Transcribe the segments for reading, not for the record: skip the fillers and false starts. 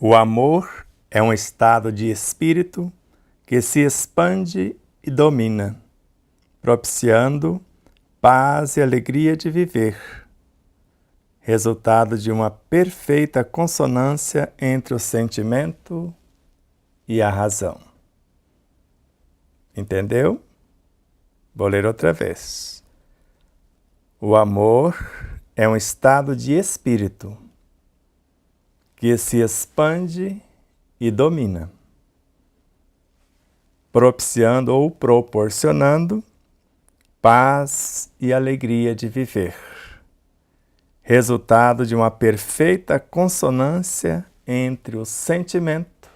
O amor é um estado de espírito que se expande e domina, propiciando paz e alegria de viver, resultado de uma perfeita consonância entre o sentimento e a razão. Entendeu? Vou ler outra vez. O amor é um estado de espírito que se expande e domina, propiciando ou proporcionando paz e alegria de viver, resultado de uma perfeita consonância entre o sentimento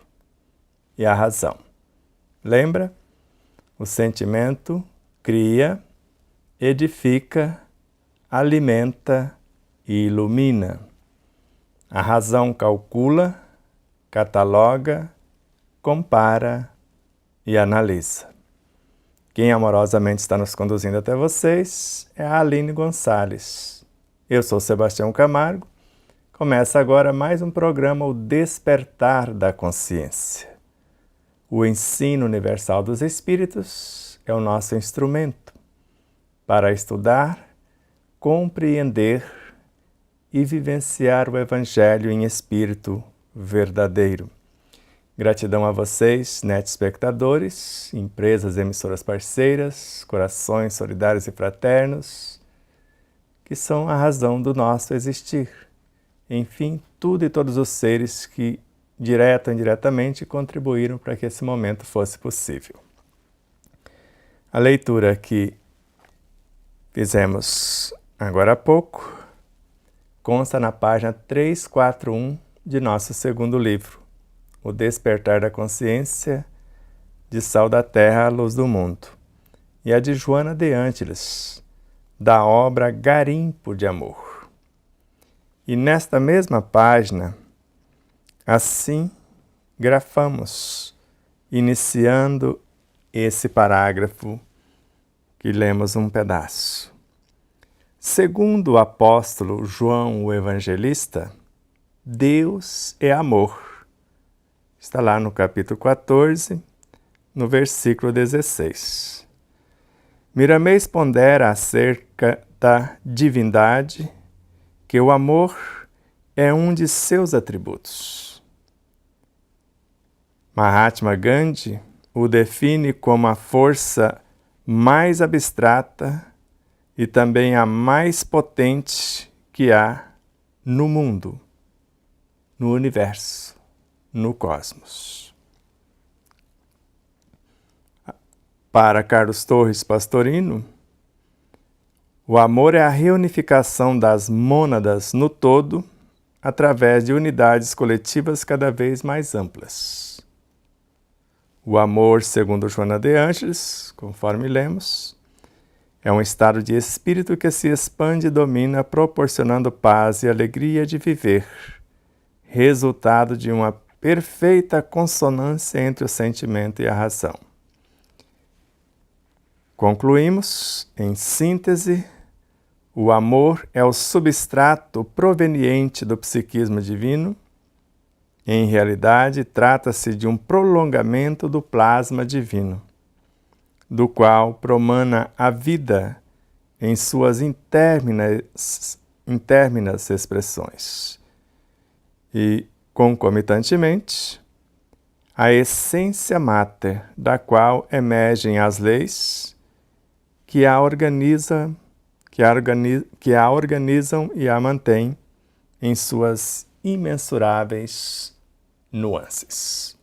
e a razão. Lembra? O sentimento cria, edifica, alimenta e ilumina. A razão calcula, cataloga, compara e analisa. Quem amorosamente está nos conduzindo até vocês é a Aline Gonçalves. Eu sou Sebastião Camargo. Começa agora mais um programa, O Despertar da Consciência. O ensino universal dos Espíritos é o nosso instrumento para estudar, compreender e vivenciar o Evangelho em espírito verdadeiro. Gratidão a vocês, netespectadores, empresas emissoras parceiras, corações solidários e fraternos, que são a razão do nosso existir. Enfim, tudo e todos os seres que, direta ou indiretamente, contribuíram para que esse momento fosse possível. A leitura que fizemos agora há pouco consta na página 341 de nosso segundo livro, O Despertar da Consciência, de Sal da Terra à Luz do Mundo, e a de Joana de Ângeles, da obra Garimpo de Amor. E nesta mesma página, assim grafamos, iniciando esse parágrafo que lemos um pedaço. Segundo o apóstolo João o Evangelista, Deus é amor. Está lá no capítulo 14, no versículo 16. Miramês pondera acerca da divindade que o amor é um de seus atributos. Mahatma Gandhi o define como a força mais abstrata e também a mais potente que há no mundo, no universo, no cosmos. Para Carlos Torres Pastorino, o amor é a reunificação das mônadas no todo através de unidades coletivas cada vez mais amplas. O amor, segundo Joana de Ângeles, conforme lemos, é um estado de espírito que se expande e domina, proporcionando paz e alegria de viver, resultado de uma perfeita consonância entre o sentimento e a razão. Concluímos, em síntese, o amor é o substrato proveniente do psiquismo divino. Em realidade, trata-se de um prolongamento do plasma divino, do qual promana a vida em suas interminas expressões. E concomitantemente, a essência máter da qual emergem as leis que a organizam e a mantêm em suas imensuráveis nuances.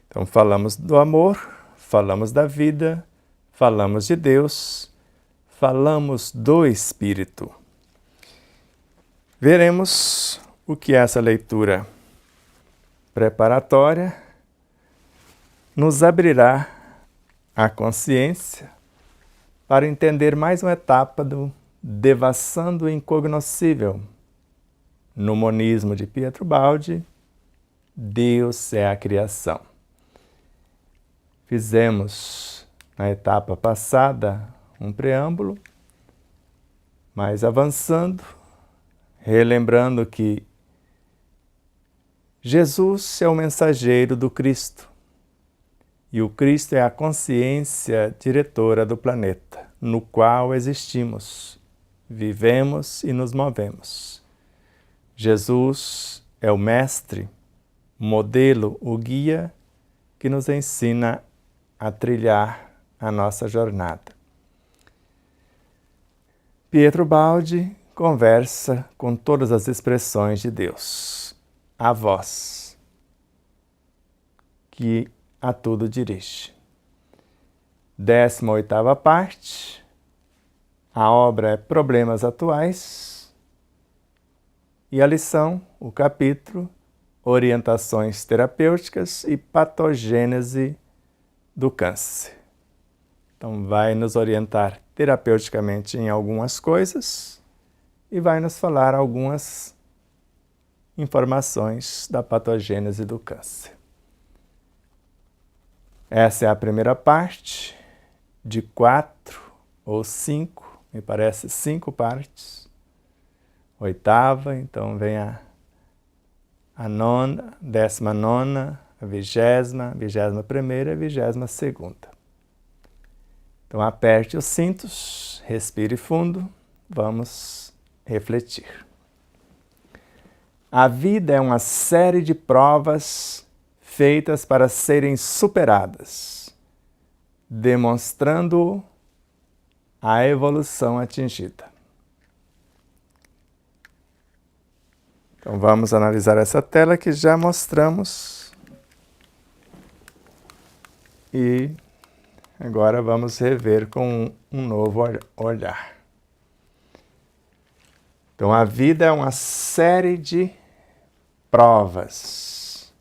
Então, falamos do amor, falamos da vida, falamos de Deus, falamos do Espírito. Veremos o que essa leitura preparatória nos abrirá a consciência para entender mais uma etapa do Devassando o Incognoscível. No monismo de Pietro Baldi, Deus é a criação. Fizemos na etapa passada um preâmbulo, mas avançando, relembrando que Jesus é o mensageiro do Cristo e o Cristo é a consciência diretora do planeta, no qual existimos, vivemos e nos movemos. Jesus é o mestre, modelo, o guia que nos ensina a trilhar a nossa jornada. Pietro Baldi conversa com todas as expressões de Deus, a voz que a tudo dirige. 18ª parte, a obra é Problemas Atuais e a lição, o capítulo, Orientações Terapêuticas e Patogênese do Câncer. Então, vai nos orientar terapeuticamente em algumas coisas e vai nos falar algumas informações da patogênese do câncer. Essa é a primeira parte de 4 ou 5, me parece 5 partes. 8ª, então vem a 9ª, 19ª, a 20ª, 21ª e 22ª. Então aperte os cintos, respire fundo, vamos refletir. A vida é uma série de provas feitas para serem superadas, demonstrando a evolução atingida. Então vamos analisar essa tela que já mostramos e agora vamos rever com um novo olhar. Então a vida é uma série de provas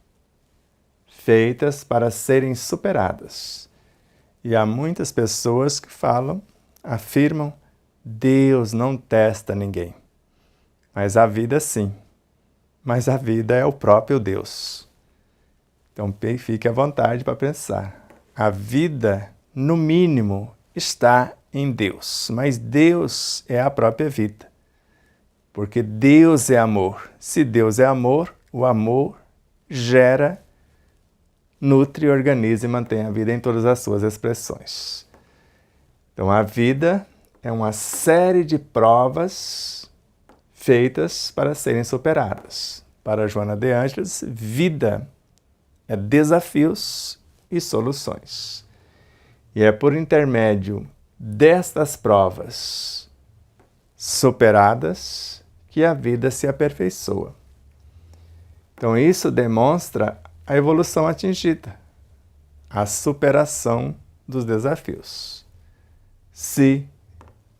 feitas para serem superadas. E há muitas pessoas que afirmam, Deus não testa ninguém. Mas a vida sim. Mas a vida é o próprio Deus. Então fique à vontade para pensar. A vida, no mínimo, está em Deus. Mas Deus é a própria vida. Porque Deus é amor. Se Deus é amor, o amor gera, nutre, organiza e mantém a vida em todas as suas expressões. Então a vida é uma série de provas feitas para serem superadas. Para Joana de Ângeles, vida é desafios e soluções. E é por intermédio destas provas superadas que a vida se aperfeiçoa. Então isso demonstra a evolução atingida, a superação dos desafios. Se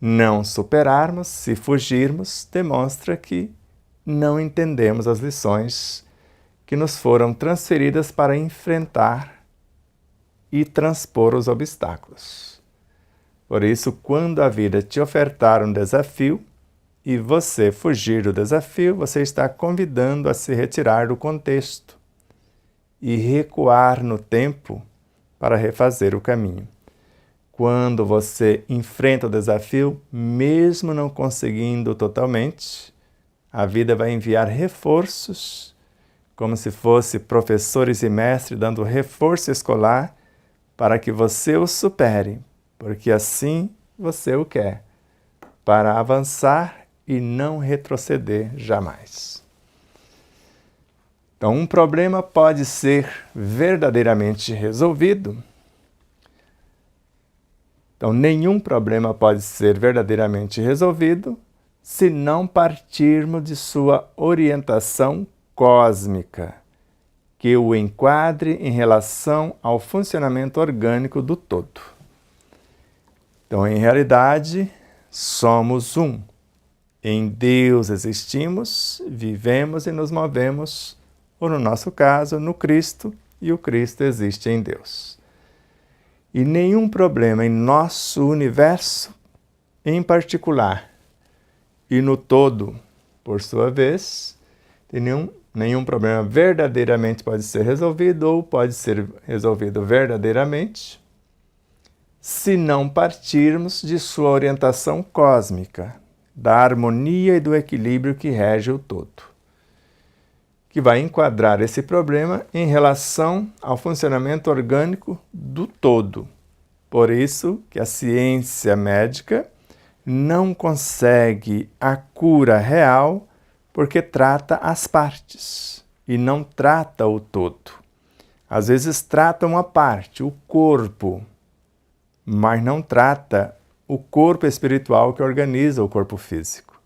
não superarmos, se fugirmos, demonstra que não entendemos as lições que nos foram transferidas para enfrentar e transpor os obstáculos. Por isso, quando a vida te ofertar um desafio e você fugir do desafio, você está convidando a se retirar do contexto e recuar no tempo para refazer o caminho. Quando você enfrenta o desafio, mesmo não conseguindo totalmente, a vida vai enviar reforços, como se fosse professores e mestres dando reforço escolar para que você o supere, porque assim você o quer, para avançar e não retroceder jamais. Então Então, um problema pode ser verdadeiramente resolvido. Então, nenhum problema pode ser verdadeiramente resolvido se não partirmos de sua orientação cósmica, que o enquadre em relação ao funcionamento orgânico do todo. Então, em realidade, somos um. Em Deus existimos, vivemos e nos movemos, ou no nosso caso, no Cristo, e o Cristo existe em Deus. E nenhum problema em nosso universo, em particular, e no todo, por sua vez, nenhum problema verdadeiramente pode ser resolvido ou pode ser resolvido verdadeiramente, se não partirmos de sua orientação cósmica, da harmonia e do equilíbrio que rege o todo, que vai enquadrar esse problema em relação ao funcionamento orgânico do todo. Por isso que a ciência médica não consegue a cura real porque trata as partes e não trata o todo. Às vezes trata uma parte, o corpo, mas não trata o corpo espiritual que organiza o corpo físico.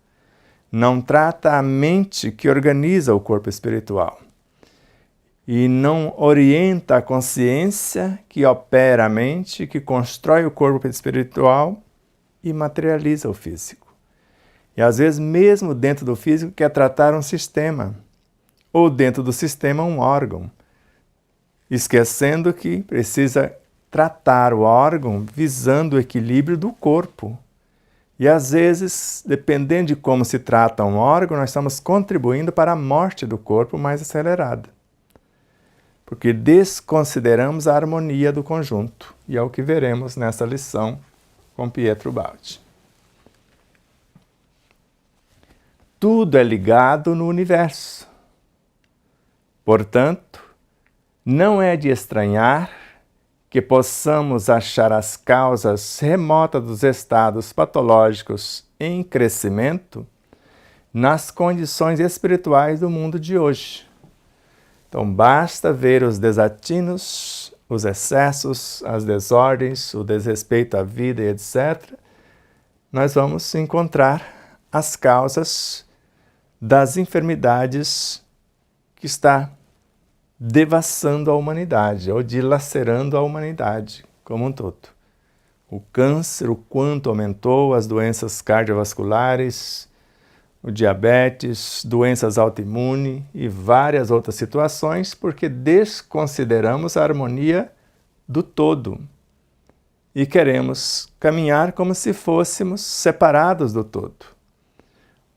Não trata a mente que organiza o corpo espiritual. E não orienta a consciência que opera a mente, que constrói o corpo espiritual e materializa o físico. E às vezes, mesmo dentro do físico, quer tratar um sistema, ou dentro do sistema um órgão, esquecendo que precisa tratar o órgão visando o equilíbrio do corpo. E às vezes, dependendo de como se trata um órgão, nós estamos contribuindo para a morte do corpo mais acelerada. Porque desconsideramos a harmonia do conjunto. E é o que veremos nessa lição com Pietro Baldi. Tudo é ligado no universo. Portanto, não é de estranhar que possamos achar as causas remotas dos estados patológicos em crescimento nas condições espirituais do mundo de hoje. Então, basta ver os desatinos, os excessos, as desordens, o desrespeito à vida e etc. Nós vamos encontrar as causas das enfermidades que está devassando a humanidade, ou dilacerando a humanidade como um todo. O câncer, o quanto aumentou, as doenças cardiovasculares, o diabetes, doenças autoimunes e várias outras situações, porque desconsideramos a harmonia do todo e queremos caminhar como se fôssemos separados do todo.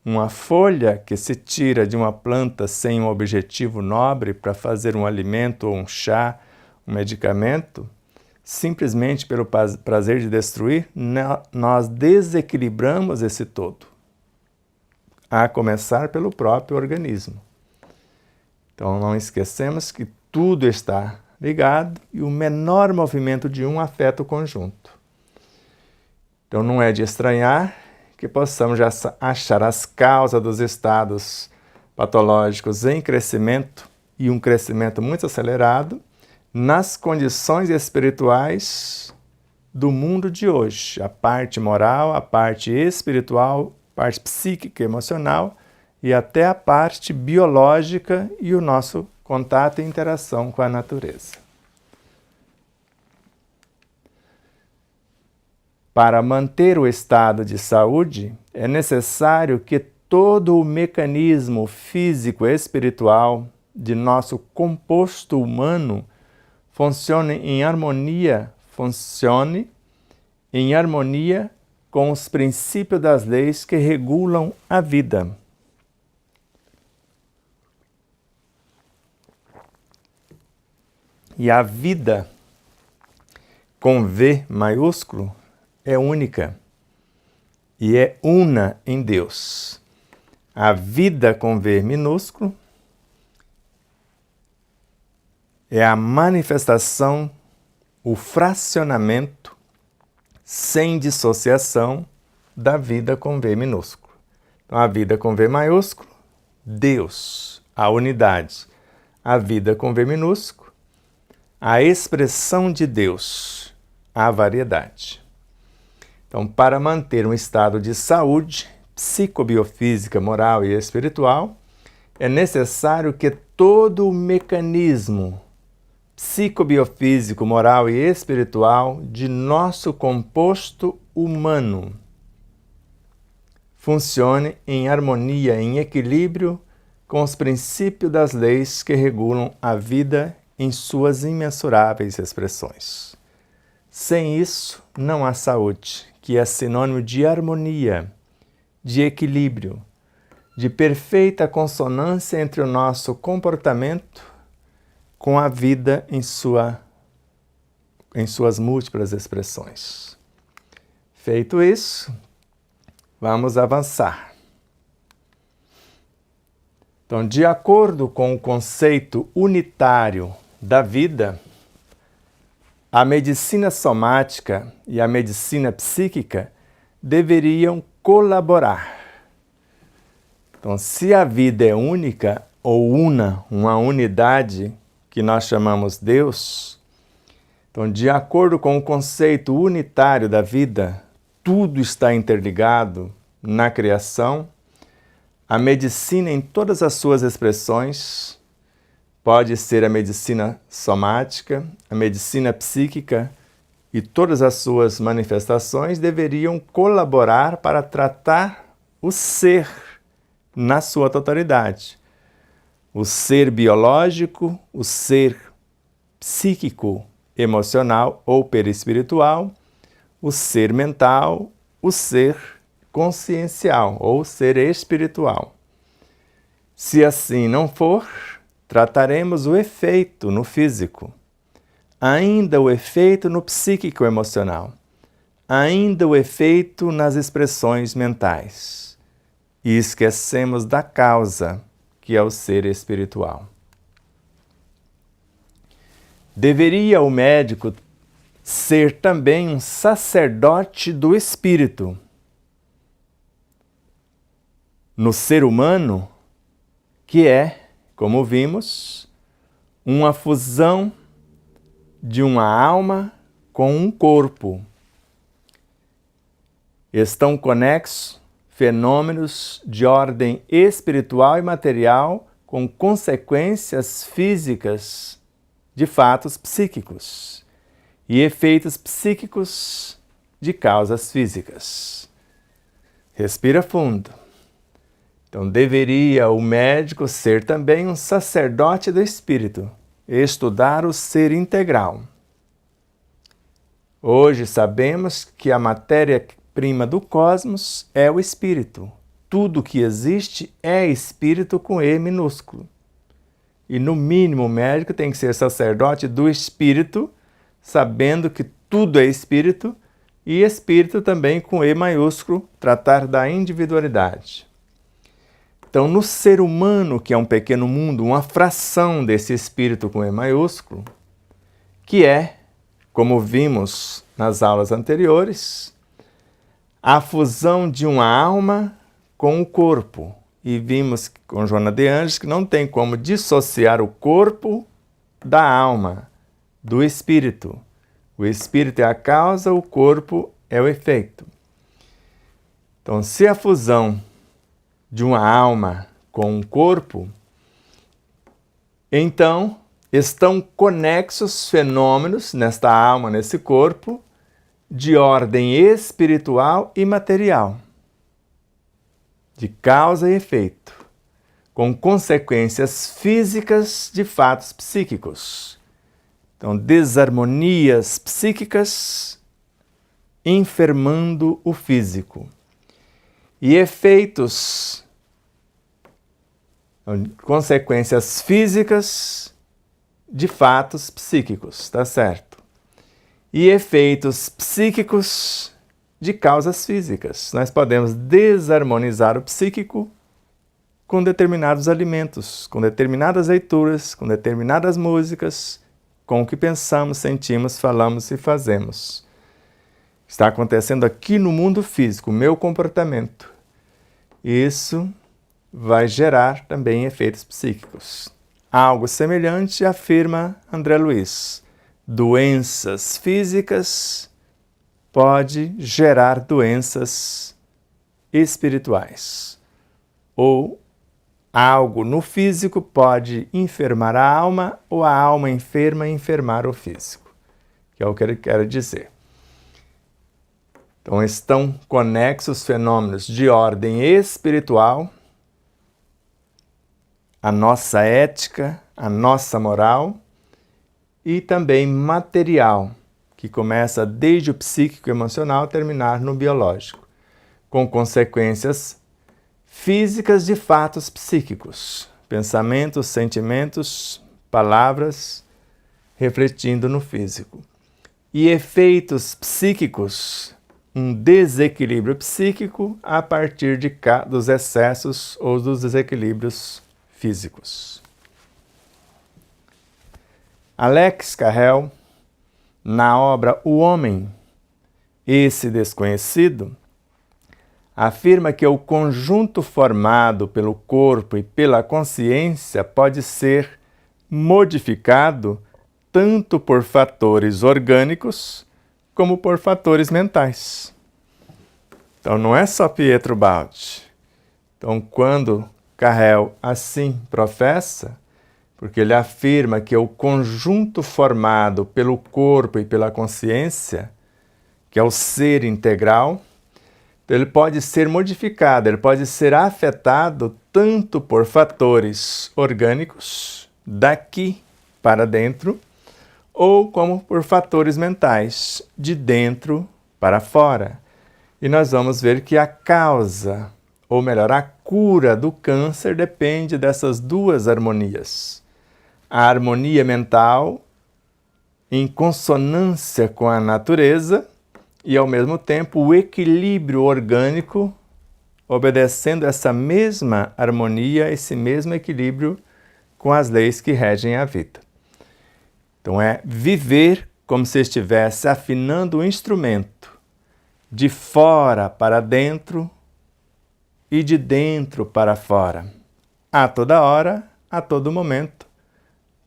Uma folha que se tira de uma planta sem um objetivo nobre para fazer um alimento ou um chá, um medicamento, simplesmente pelo prazer de destruir, nós desequilibramos esse todo, a começar pelo próprio organismo. Então não esquecemos que tudo está ligado e o menor movimento de um afeta o conjunto. Então não é de estranhar que possamos já achar as causas dos estados patológicos em crescimento e um crescimento muito acelerado nas condições espirituais do mundo de hoje. A parte moral, a parte espiritual, a parte psíquica e emocional e até a parte biológica e o nosso contato e interação com a natureza. Para manter o estado de saúde, é necessário que todo o mecanismo físico e espiritual de nosso composto humano funcione em harmonia com os princípios das leis que regulam a vida. E a vida, com V maiúsculo, é única e é una em Deus. A vida com V minúsculo é a manifestação, o fracionamento sem dissociação da vida com V minúsculo. Então, a vida com V maiúsculo, Deus, a unidade. a vida com V minúsculo, a expressão de Deus, a variedade. Então, para manter um estado de saúde psicobiofísica, moral e espiritual, é necessário que todo o mecanismo psicobiofísico, moral e espiritual de nosso composto humano funcione em harmonia, em equilíbrio com os princípios das leis que regulam a vida em suas imensuráveis expressões. Sem isso, não há saúde, que é sinônimo de harmonia, de equilíbrio, de perfeita consonância entre o nosso comportamento com a vida em suas múltiplas expressões. Feito isso, vamos avançar. Então, de acordo com o conceito unitário da vida, a medicina somática e a medicina psíquica deveriam colaborar. Então, se a vida é única ou uma unidade que nós chamamos Deus, então, de acordo com o conceito unitário da vida, tudo está interligado na criação. A medicina em todas as suas expressões, pode ser a medicina somática, a medicina psíquica e todas as suas manifestações deveriam colaborar para tratar o ser na sua totalidade. O ser biológico, o ser psíquico, emocional ou perispiritual, o ser mental, o ser consciencial ou ser espiritual. Se assim não for, trataremos o efeito no físico, ainda o efeito no psíquico emocional, ainda o efeito nas expressões mentais. E esquecemos da causa, que é o ser espiritual. Deveria o médico ser também um sacerdote do espírito. No ser humano, que é, como vimos, uma fusão de uma alma com um corpo. Estão conexos fenômenos de ordem espiritual e material com consequências físicas de fatos psíquicos e efeitos psíquicos de causas físicas. Respira fundo. Então, deveria o médico ser também um sacerdote do espírito, estudar o ser integral. Hoje sabemos que a matéria-prima do cosmos é o espírito. Tudo que existe é espírito com E minúsculo. E, no mínimo, o médico tem que ser sacerdote do espírito, sabendo que tudo é espírito, e espírito também com E maiúsculo, tratar da individualidade. Então, no ser humano, que é um pequeno mundo, uma fração desse espírito com E maiúsculo, que é, como vimos nas aulas anteriores, a fusão de uma alma com o corpo. E vimos com Joana de Anjos que não tem como dissociar o corpo da alma, do espírito. O espírito é a causa, o corpo é o efeito. Então, se a fusão de uma alma com um corpo, então estão conexos fenômenos nesta alma, nesse corpo, de ordem espiritual e material, de causa e efeito, com consequências físicas de fatos psíquicos. Então, desarmonias psíquicas enfermando o físico. E efeitos, consequências físicas de fatos psíquicos, tá certo? E efeitos psíquicos de causas físicas. Nós podemos desarmonizar o psíquico com determinados alimentos, com determinadas leituras, com determinadas músicas, com o que pensamos, sentimos, falamos e fazemos. Está acontecendo aqui no mundo físico, o meu comportamento. Isso vai gerar também efeitos psíquicos. Algo semelhante afirma André Luiz. Doenças físicas pode gerar doenças espirituais. Ou algo no físico pode enfermar a alma, ou a alma enferma enfermar o físico, que é o que ele quer dizer. Então estão conexos fenômenos de ordem espiritual, a nossa ética, a nossa moral, e também material, que começa desde o psíquico e emocional terminar no biológico, com consequências físicas de fatos psíquicos, pensamentos, sentimentos, palavras, refletindo no físico. E efeitos psíquicos, um desequilíbrio psíquico a partir dos excessos ou dos desequilíbrios físicos. Alex Carrel, na obra O Homem, esse desconhecido, afirma que o conjunto formado pelo corpo e pela consciência pode ser modificado tanto por fatores orgânicos como por fatores mentais. Então não é só Pietro Baldi. Então quando Carrel assim professa, porque ele afirma que o conjunto formado pelo corpo e pela consciência, que é o ser integral, ele pode ser modificado, ele pode ser afetado tanto por fatores orgânicos, daqui para dentro, ou como por fatores mentais, de dentro para fora. E nós vamos ver que a causa, ou melhor, a cura do câncer depende dessas duas harmonias. A harmonia mental, em consonância com a natureza, e ao mesmo tempo o equilíbrio orgânico, obedecendo essa mesma harmonia, esse mesmo equilíbrio com as leis que regem a vida. Então é viver como se estivesse afinando o instrumento, de fora para dentro e de dentro para fora, a toda hora, a todo momento,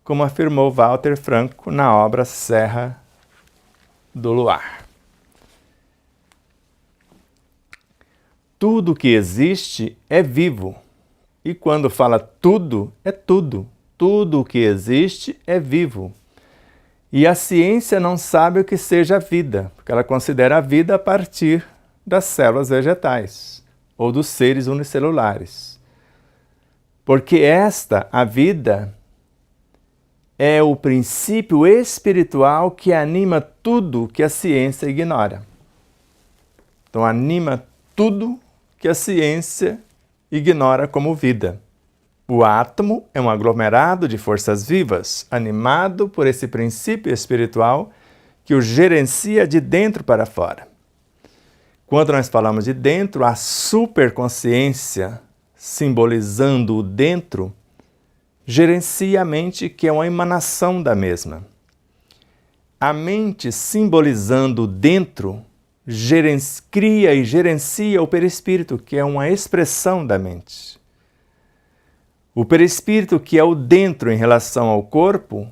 como afirmou Walter Franco na obra Serra do Luar. Tudo que existe é vivo. E quando fala tudo, é tudo. Tudo o que existe é vivo. E a ciência não sabe o que seja a vida, porque ela considera a vida a partir das células vegetais ou dos seres unicelulares. Porque a vida, é o princípio espiritual que anima tudo que a ciência ignora. Então anima tudo que a ciência ignora como vida. O átomo é um aglomerado de forças vivas, animado por esse princípio espiritual que o gerencia de dentro para fora. Quando nós falamos de dentro, a superconsciência, simbolizando o dentro, gerencia a mente, que é uma emanação da mesma. A mente, simbolizando o dentro, cria e gerencia o perispírito, que é uma expressão da mente. O perispírito, que é o dentro em relação ao corpo,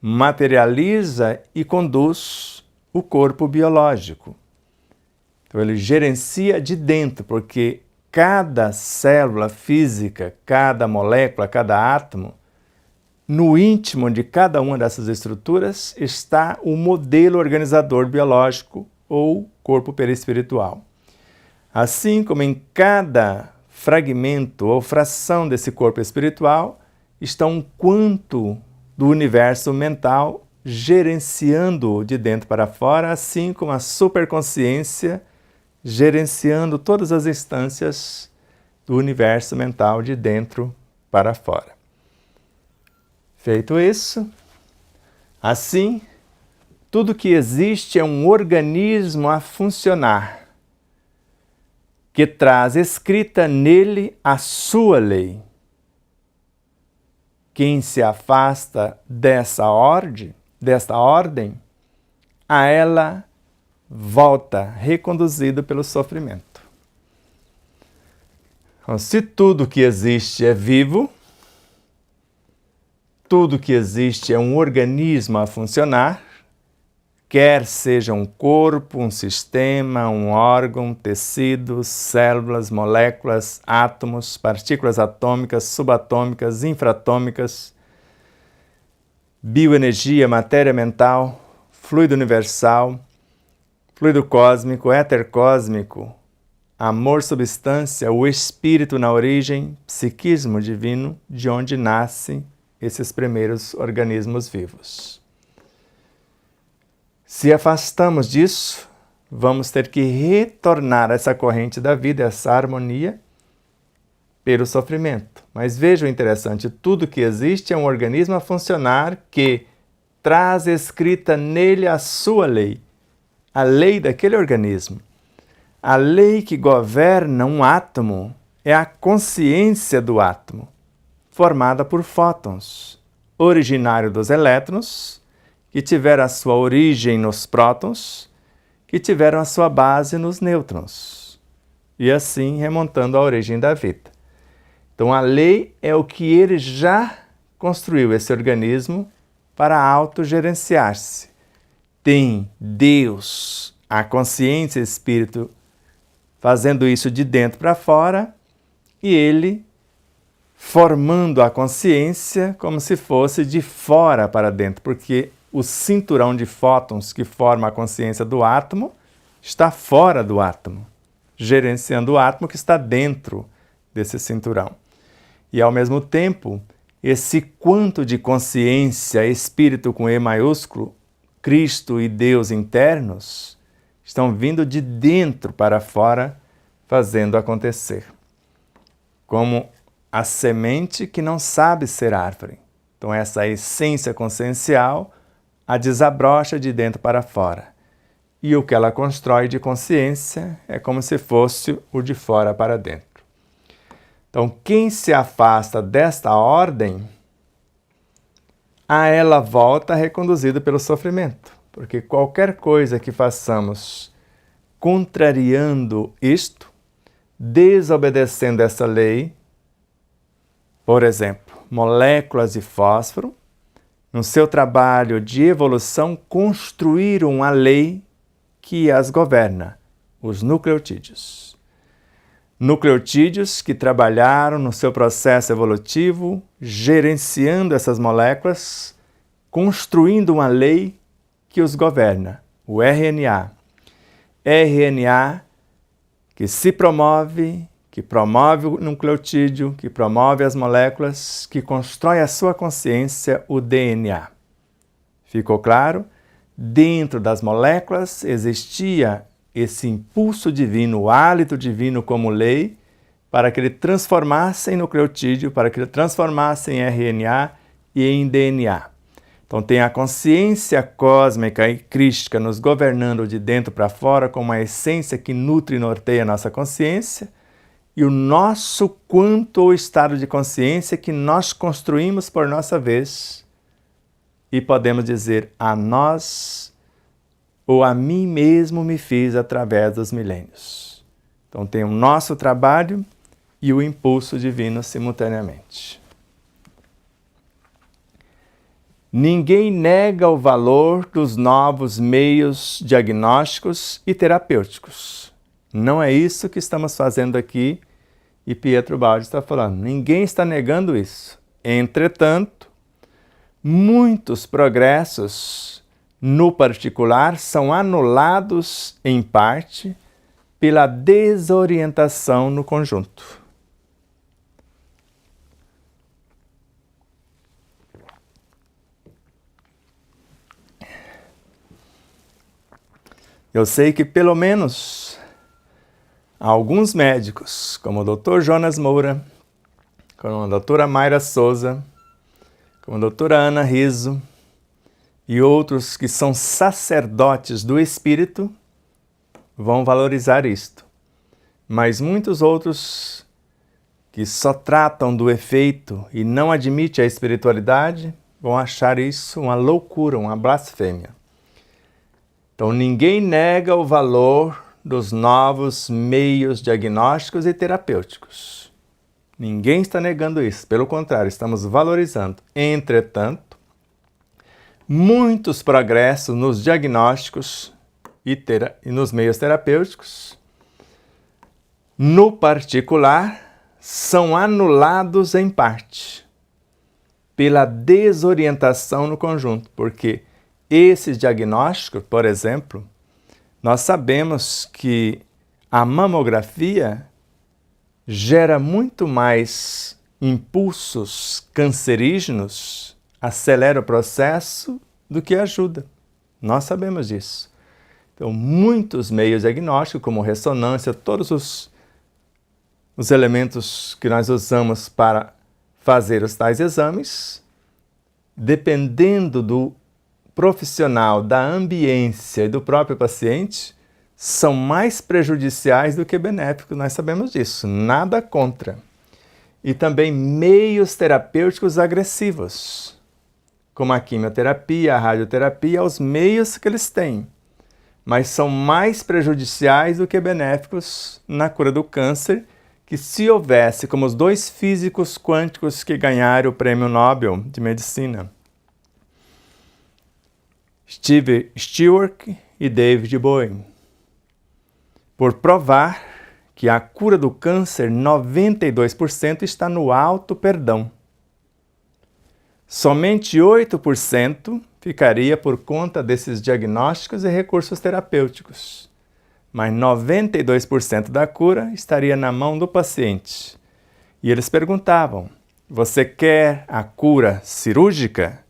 materializa e conduz o corpo biológico. Então ele gerencia de dentro, porque cada célula física, cada molécula, cada átomo, no íntimo de cada uma dessas estruturas está o modelo organizador biológico ou corpo perispiritual. Assim como em cada fragmento ou fração desse corpo espiritual está um quanto do universo mental gerenciando-o de dentro para fora, assim como a superconsciência gerenciando todas as instâncias do universo mental de dentro para fora. Feito isso, assim, tudo que existe é um organismo a funcionar, que traz escrita nele a sua lei. Quem se afasta desta ordem, a ela volta reconduzido pelo sofrimento. Então, se tudo que existe é vivo, tudo que existe é um organismo a funcionar, quer seja um corpo, um sistema, um órgão, tecidos, células, moléculas, átomos, partículas atômicas, subatômicas, infratômicas, bioenergia, matéria mental, fluido universal, fluido cósmico, éter cósmico, amor substância, o espírito na origem, psiquismo divino, de onde nascem esses primeiros organismos vivos. Se afastamos disso, vamos ter que retornar a essa corrente da vida, essa harmonia, pelo sofrimento. Mas veja o interessante, tudo que existe é um organismo a funcionar que traz escrita nele a sua lei, a lei daquele organismo. A lei que governa um átomo é a consciência do átomo, formada por fótons, originário dos elétrons, que tiveram a sua origem nos prótons, que tiveram a sua base nos nêutrons, e assim remontando à origem da vida. Então a lei é o que ele já construiu, esse organismo, para autogerenciar-se. Tem Deus, a consciência, espírito, fazendo isso de dentro para fora, e ele formando a consciência como se fosse de fora para dentro, porque o cinturão de fótons que forma a consciência do átomo está fora do átomo, gerenciando o átomo que está dentro desse cinturão. E ao mesmo tempo, esse quanto de consciência, espírito com E maiúsculo, Cristo e Deus internos, estão vindo de dentro para fora, fazendo acontecer. Como a semente que não sabe ser árvore. Então essa essência consciencial a desabrocha de dentro para fora. E o que ela constrói de consciência é como se fosse o de fora para dentro. Então quem se afasta desta ordem, a ela volta reconduzido pelo sofrimento. Porque qualquer coisa que façamos contrariando isto, desobedecendo essa lei, por exemplo, moléculas de fósforo, no seu trabalho de evolução, construíram a lei que as governa, os nucleotídeos. Nucleotídeos que trabalharam no seu processo evolutivo, gerenciando essas moléculas, construindo uma lei que os governa, o RNA. RNA que se promove, que promove o nucleotídeo, que promove as moléculas, que constrói a sua consciência, o DNA. Ficou claro? Dentro das moléculas existia esse impulso divino, o hálito divino como lei, para que ele transformasse em nucleotídeo, para que ele transformasse em RNA e em DNA. Então tem a consciência cósmica e crística nos governando de dentro para fora como a essência que nutre e norteia a nossa consciência, e o nosso quanto ou estado de consciência que nós construímos por nossa vez, e podemos dizer a nós ou a mim mesmo me fiz através dos milênios. Então tem o nosso trabalho e o impulso divino simultaneamente. Ninguém nega o valor dos novos meios diagnósticos e terapêuticos. Não é isso que estamos fazendo aqui e Pietro Baldi está falando. Ninguém está negando isso. Entretanto, muitos progressos no particular são anulados em parte pela desorientação no conjunto. Eu sei que pelo menos alguns médicos, como o Dr. Jonas Moura, como a doutora Mayra Souza, como a doutora Ana Rizzo e outros que são sacerdotes do espírito, vão valorizar isto. Mas muitos outros que só tratam do efeito e não admitem a espiritualidade, vão achar isso uma loucura, uma blasfêmia. Então, ninguém nega o valor dos novos meios diagnósticos e terapêuticos. Ninguém está negando isso. Pelo contrário, estamos valorizando. Entretanto, muitos progressos nos diagnósticos e nos meios terapêuticos, no particular, são anulados em parte pela desorientação no conjunto, porque esse diagnóstico, por exemplo, nós sabemos que a mamografia gera muito mais impulsos cancerígenos, acelera o processo do que ajuda. Nós sabemos disso. Então, muitos meios diagnósticos, como ressonância, todos os elementos que nós usamos para fazer os tais exames, dependendo do profissional, da ambiência e do próprio paciente, são mais prejudiciais do que benéficos, nós sabemos disso, nada contra. E também meios terapêuticos agressivos, como a quimioterapia, a radioterapia, os meios que eles têm, mas são mais prejudiciais do que benéficos na cura do câncer, que se houvesse como os dois físicos quânticos que ganharam o Prêmio Nobel de Medicina, Steve Stewart e David Bowie, por provar que a cura do câncer, 92% está no auto-perdão. Somente 8% ficaria por conta desses diagnósticos e recursos terapêuticos. Mas 92% da cura estaria na mão do paciente. E eles perguntavam, você quer a cura cirúrgica?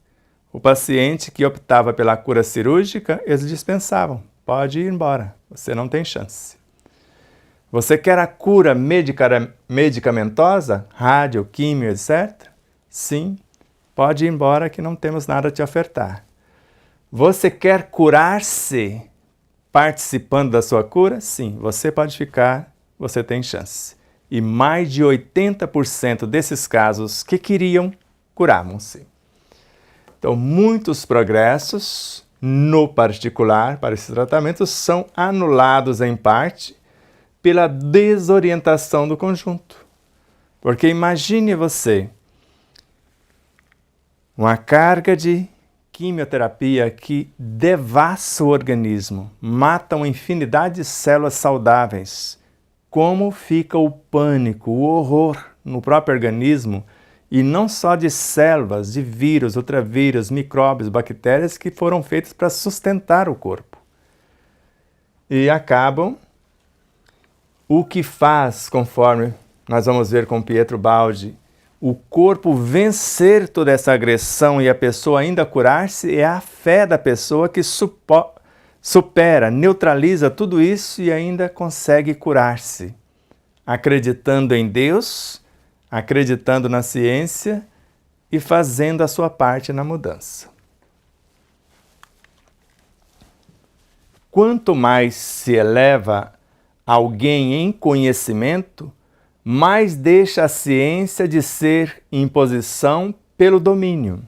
O paciente que optava pela cura cirúrgica, eles dispensavam. Pode ir embora, você não tem chance. Você quer a cura medicamentosa? Rádio, químio, etc? Sim, pode ir embora que não temos nada a te ofertar. Você quer curar-se participando da sua cura? Sim, você pode ficar, você tem chance. E mais de 80% desses casos que queriam, curavam-se. Então, muitos progressos, no particular, para esses tratamentos, são anulados em parte pela desorientação do conjunto. Porque imagine você, uma carga de quimioterapia que devassa o organismo, mata uma infinidade de células saudáveis. Como fica o pânico, o horror no próprio organismo, e não só de células, de vírus, ultravírus, micróbios, bactérias que foram feitas para sustentar o corpo. E acabam o que faz, conforme nós vamos ver com Pietro Baldi, o corpo vencer toda essa agressão e a pessoa ainda curar-se, é a fé da pessoa que supera, neutraliza tudo isso e ainda consegue curar-se, acreditando em Deus, acreditando na ciência e fazendo a sua parte na mudança. Quanto mais se eleva alguém em conhecimento, mais deixa a ciência de ser imposição pelo domínio,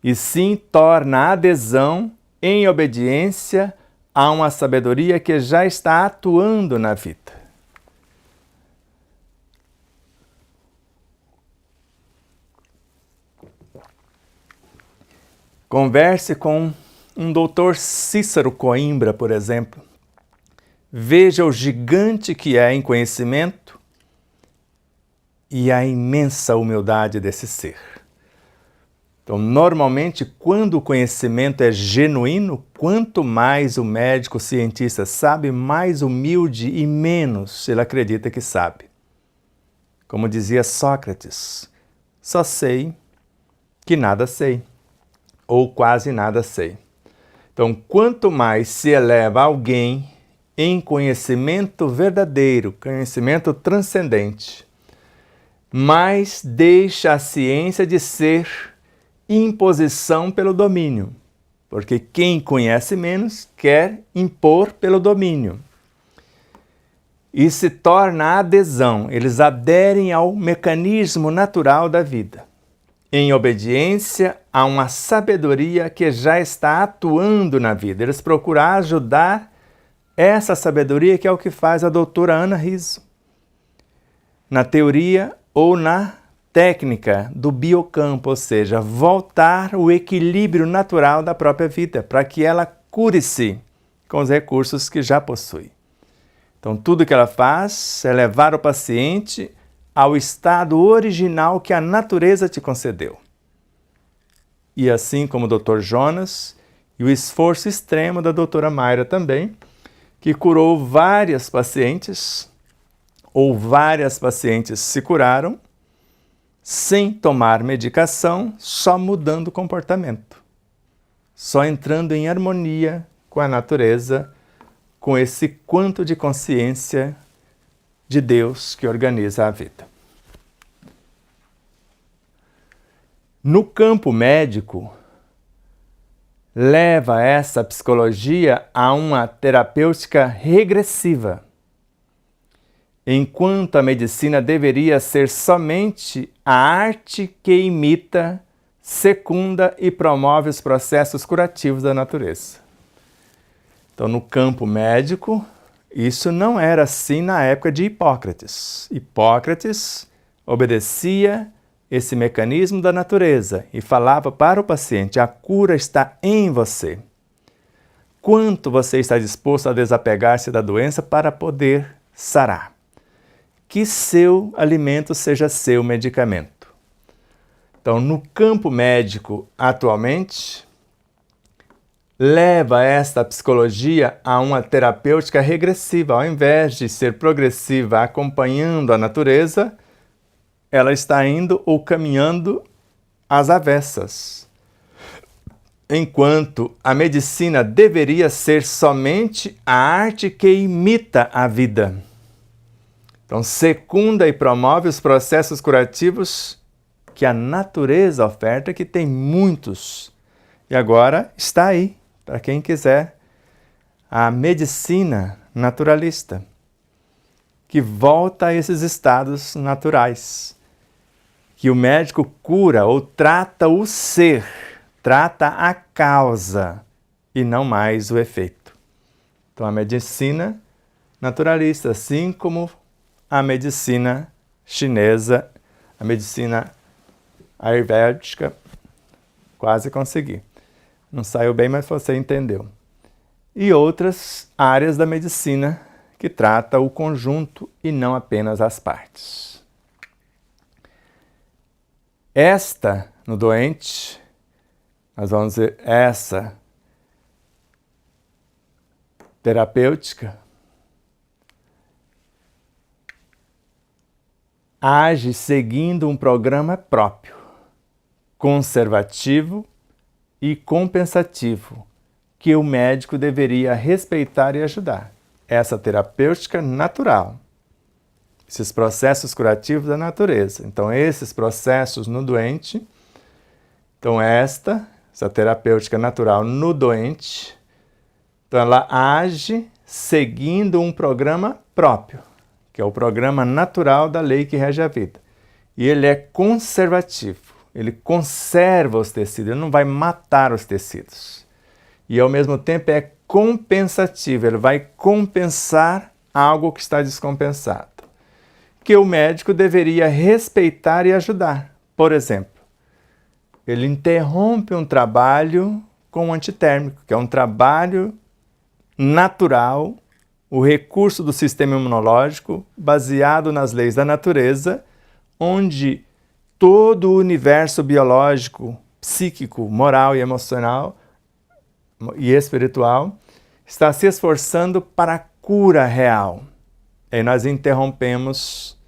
e sim torna a adesão em obediência a uma sabedoria que já está atuando na vida. Converse com um doutor Cícero Coimbra, por exemplo. Veja o gigante que é em conhecimento e a imensa humildade desse ser. Então, normalmente, quando o conhecimento é genuíno, quanto mais o médico, o cientista sabe, mais humilde e menos ele acredita que sabe. Como dizia Sócrates, só sei que nada sei, ou quase nada sei. Então, quanto mais se eleva alguém em conhecimento verdadeiro, conhecimento transcendente, mais deixa a ciência de ser imposição pelo domínio, porque quem conhece menos quer impor pelo domínio. E se torna a adesão, eles aderem ao mecanismo natural da vida, em obediência a uma sabedoria que já está atuando na vida. Eles procuram ajudar essa sabedoria, que é o que faz a doutora Ana Rizzo. Na teoria, ou na técnica do biocampo, ou seja, voltar o equilíbrio natural da própria vida, para que ela cure-se com os recursos que já possui. Então, tudo que ela faz é levar o paciente ao estado original que a natureza te concedeu. E assim como o Dr. Jonas e o esforço extremo da doutora Mayra também, que curou várias pacientes, ou várias pacientes se curaram, sem tomar medicação, só mudando o comportamento. Só entrando em harmonia com a natureza, com esse quanto de consciência de Deus que organiza a vida. No campo médico, leva essa psicologia a uma terapêutica regressiva, enquanto a medicina deveria ser somente a arte que imita, secunda e promove os processos curativos da natureza. Então, no campo médico, isso não era assim na época de Hipócrates. Hipócrates obedecia esse mecanismo da natureza e falava para o paciente: a cura está em você. Quanto você está disposto a desapegar-se da doença para poder sarar? Que seu alimento seja seu medicamento. Então, no campo médico, atualmente, leva esta psicologia a uma terapêutica regressiva. Ao invés de ser progressiva, acompanhando a natureza, ela está indo ou caminhando às avessas. Enquanto a medicina deveria ser somente a arte que imita a vida. Então, secunda e promove os processos curativos que a natureza oferta, que tem muitos. E agora está aí, para quem quiser, a medicina naturalista, que volta a esses estados naturais, que o médico cura ou trata o ser, trata a causa e não mais o efeito. Então, a medicina naturalista, assim como a medicina chinesa, a medicina ayurvédica, quase consegui. Não saiu bem, mas você entendeu. E outras áreas da medicina que trata o conjunto e não apenas as partes. Esta, no doente, nós vamos ver essa terapêutica, age seguindo um programa próprio, conservativo e compensativo, que o médico deveria respeitar e ajudar. Essa terapêutica natural, esses processos curativos da natureza. Então, esses processos no doente, então essa terapêutica natural no doente, então ela age seguindo um programa próprio, que é o programa natural da lei que rege a vida. E ele é conservativo, ele conserva os tecidos, ele não vai matar os tecidos. E ao mesmo tempo é compensativo, ele vai compensar algo que está descompensado, que o médico deveria respeitar e ajudar. Por exemplo, ele interrompe um trabalho com um antitérmico, que é um trabalho natural, o recurso do sistema imunológico, baseado nas leis da natureza, onde todo o universo biológico, psíquico, moral e emocional e espiritual está se esforçando para a cura real. Aí nós interrompemos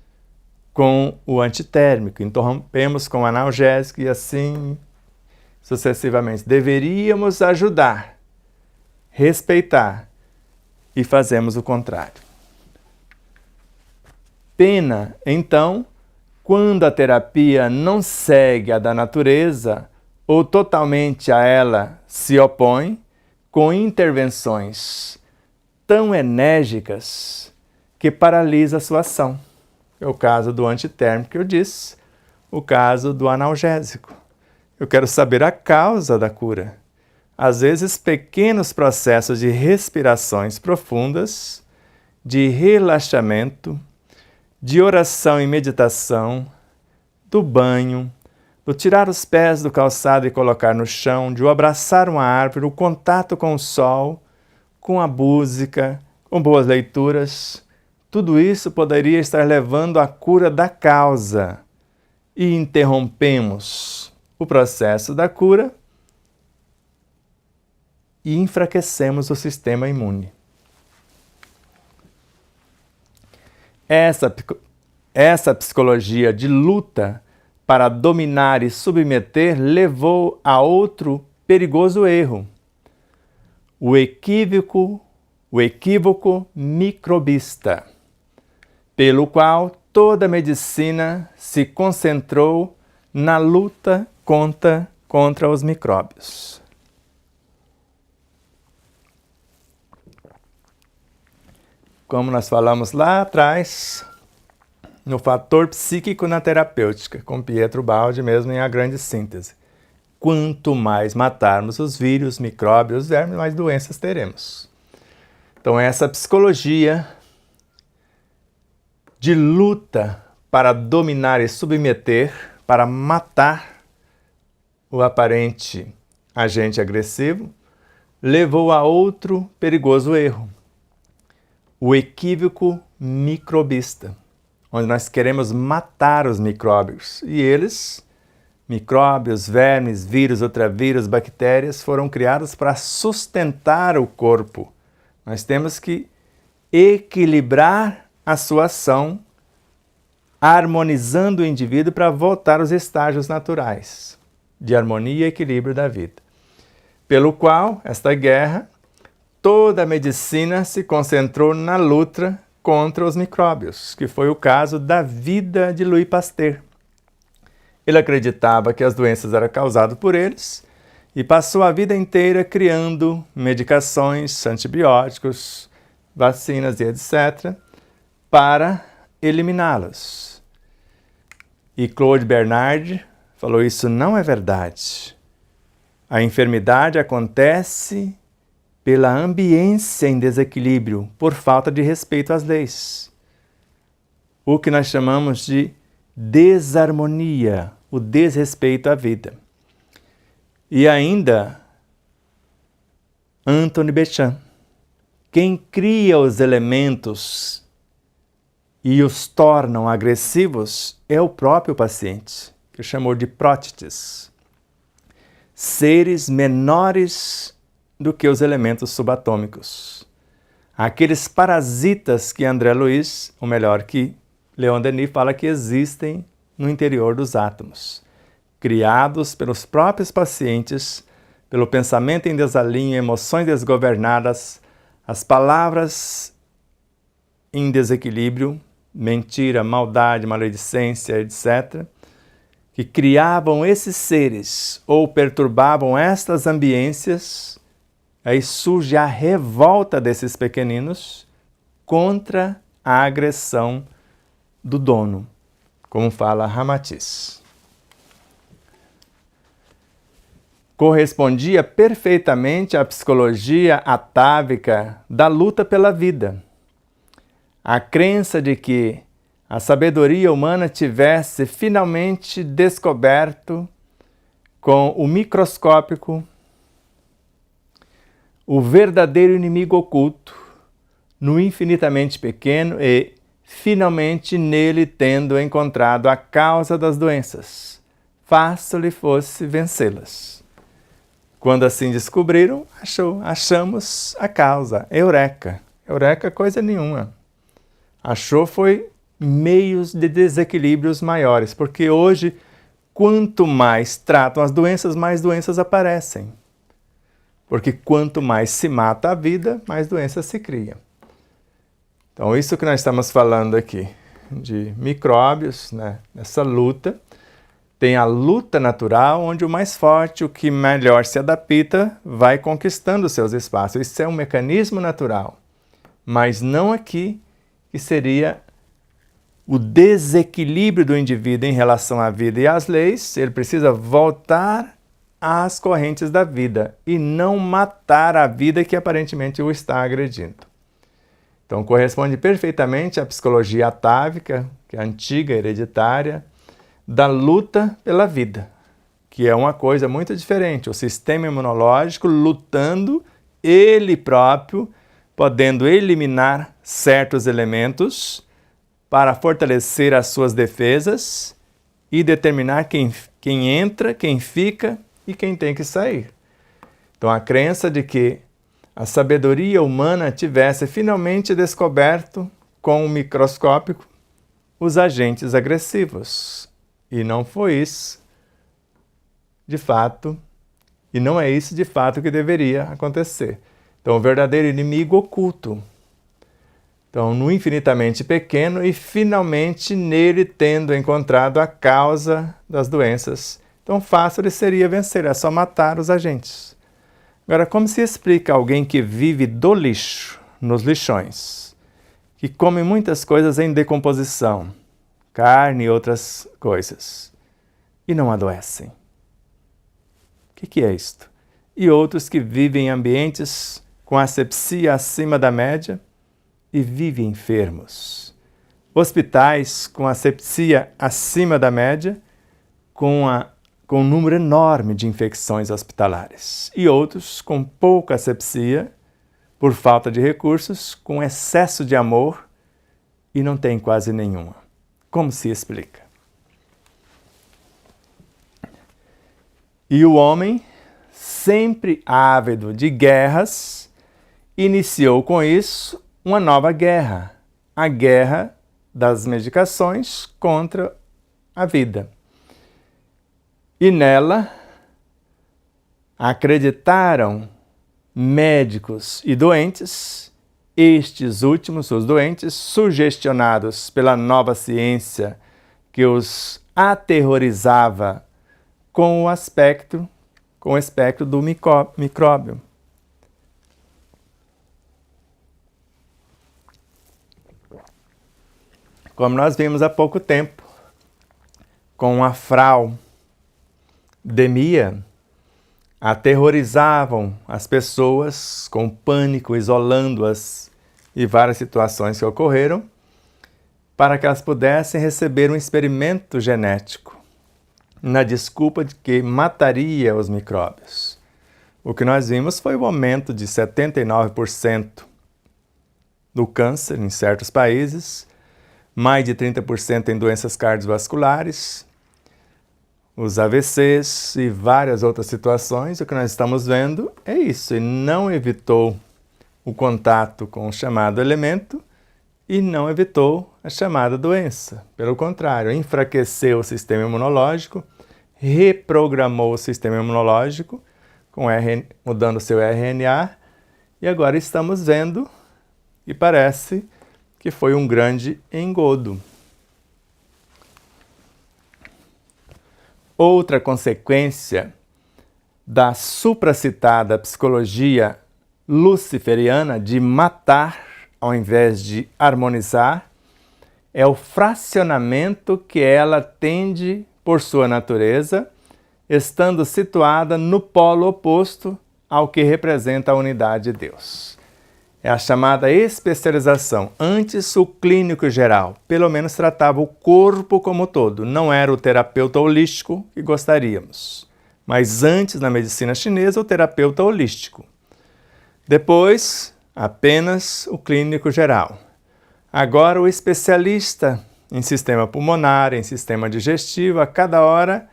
com o antitérmico, interrompemos com o analgésico e assim sucessivamente. Deveríamos ajudar, respeitar, e fazemos o contrário. Pena, então, quando a terapia não segue a da natureza ou totalmente a ela se opõe, com intervenções tão enérgicas que paralisa a sua ação. É o caso do antitérmico que eu disse, o caso do analgésico. Eu quero saber a causa da cura. Às vezes, pequenos processos de respirações profundas, de relaxamento, de oração e meditação, do banho, do tirar os pés do calçado e colocar no chão, de o abraçar uma árvore, o contato com o sol, com a música, com boas leituras, tudo isso poderia estar levando à cura da causa. E interrompemos o processo da cura e enfraquecemos o sistema imune. Essa psicologia de luta para dominar e submeter levou a outro perigoso erro: o equívoco microbista, pelo qual toda a medicina se concentrou na luta contra os micróbios. Como nós falamos lá atrás, no fator psíquico na terapêutica, com Pietro Baldi mesmo em A Grande Síntese. Quanto mais matarmos os vírus, micróbios, vermes, mais doenças teremos. Então essa psicologia de luta para dominar e submeter, para matar o aparente agente agressivo, levou a outro perigoso erro: o equívoco microbista, onde nós queremos matar os micróbios. E eles, micróbios, vermes, vírus, ultravírus, bactérias, foram criados para sustentar o corpo. Nós temos que equilibrar a sua ação, harmonizando o indivíduo para voltar aos estágios naturais de harmonia e equilíbrio da vida. Pelo qual, esta guerra, toda a medicina se concentrou na luta contra os micróbios, que foi o caso da vida de Louis Pasteur. Ele acreditava que as doenças eram causadas por eles e passou a vida inteira criando medicações, antibióticos, vacinas e etc., para eliminá-los. E Claude Bernard falou: isso não é verdade. A enfermidade acontece pela ambiência em desequilíbrio, por falta de respeito às leis. O que nós chamamos de desarmonia, o desrespeito à vida. E ainda, Anthony Béchamp, quem cria os elementos e os tornam agressivos é o próprio paciente, que chamou de prótites. Seres menores do que os elementos subatômicos. Aqueles parasitas que André Luiz, ou melhor, que Leon Denis fala que existem no interior dos átomos, criados pelos próprios pacientes, pelo pensamento em desalinho, emoções desgovernadas, as palavras em desequilíbrio, mentira, maldade, maledicência, etc., que criavam esses seres ou perturbavam estas ambiências. Aí surge a revolta desses pequeninos contra a agressão do dono, como fala Ramatiz. Correspondia perfeitamente à psicologia atávica da luta pela vida. A crença de que a sabedoria humana tivesse finalmente descoberto com o microscópico o verdadeiro inimigo oculto, no infinitamente pequeno e, finalmente, nele tendo encontrado a causa das doenças, fácil lhe fosse vencê-las. Quando assim descobriram, achamos a causa, eureka. Eureka coisa nenhuma. Achou foi meios de desequilíbrios maiores, porque hoje, quanto mais tratam as doenças, mais doenças aparecem. Porque quanto mais se mata a vida, mais doenças se criam. Então, isso que nós estamos falando aqui, de micróbios, né? Nessa luta, tem a luta natural, onde o mais forte, o que melhor se adapta, vai conquistando seus espaços. Isso é um mecanismo natural, mas não aqui, que seria o desequilíbrio do indivíduo em relação à vida e às leis. Ele precisa voltar às correntes da vida e não matar a vida que aparentemente o está agredindo. Então, corresponde perfeitamente à psicologia atávica, que é antiga, hereditária, da luta pela vida, que é uma coisa muito diferente. O sistema imunológico lutando ele próprio, podendo eliminar certos elementos para fortalecer as suas defesas e determinar quem entra, quem fica e quem tem que sair. Então, a crença de que a sabedoria humana tivesse finalmente descoberto com o microscópio os agentes agressivos. E não foi isso, de fato, e não é isso de fato que deveria acontecer. Então, o verdadeiro inimigo oculto. Então, no infinitamente pequeno e finalmente nele tendo encontrado a causa das doenças. Então, fácil lhe seria vencer, é só matar os agentes. Agora, como se explica alguém que vive do lixo, nos lixões, que come muitas coisas em decomposição, carne e outras coisas, e não adoecem? O que é isto? E outros que vivem em ambientes com asepsia acima da média e vivem enfermos. Hospitais com asepsia acima da média, com um número enorme de infecções hospitalares. E outros com pouca asepsia, por falta de recursos, com excesso de amor e não tem quase nenhuma. Como se explica? E o homem, sempre ávido de guerras, iniciou com isso uma nova guerra, a guerra das medicações contra a vida. E nela acreditaram médicos e doentes, estes últimos, os doentes, sugestionados pela nova ciência que os aterrorizava com o espectro do micróbio. Como nós vimos há pouco tempo, com a fraudemia, aterrorizavam as pessoas com pânico, isolando-as e várias situações que ocorreram, para que elas pudessem receber um experimento genético, na desculpa de que mataria os micróbios. O que nós vimos foi o aumento de 79% do câncer em certos países, mais de 30% em doenças cardiovasculares, os AVCs e várias outras situações. O que nós estamos vendo é isso, e não evitou o contato com o chamado elemento e não evitou a chamada doença. Pelo contrário, enfraqueceu o sistema imunológico, reprogramou o sistema imunológico, mudando seu RNA, e agora estamos vendo, e parece que foi um grande engodo. Outra consequência da supracitada psicologia luciferiana de matar ao invés de harmonizar é o fracionamento que ela tende por sua natureza, estando situada no polo oposto ao que representa a unidade de Deus. É a chamada especialização. Antes, o clínico geral, pelo menos, tratava o corpo como um todo. Não era o terapeuta holístico que gostaríamos. Mas antes, na medicina chinesa, o terapeuta holístico. Depois, apenas o clínico geral. Agora, o especialista em sistema pulmonar, em sistema digestivo, a cada hora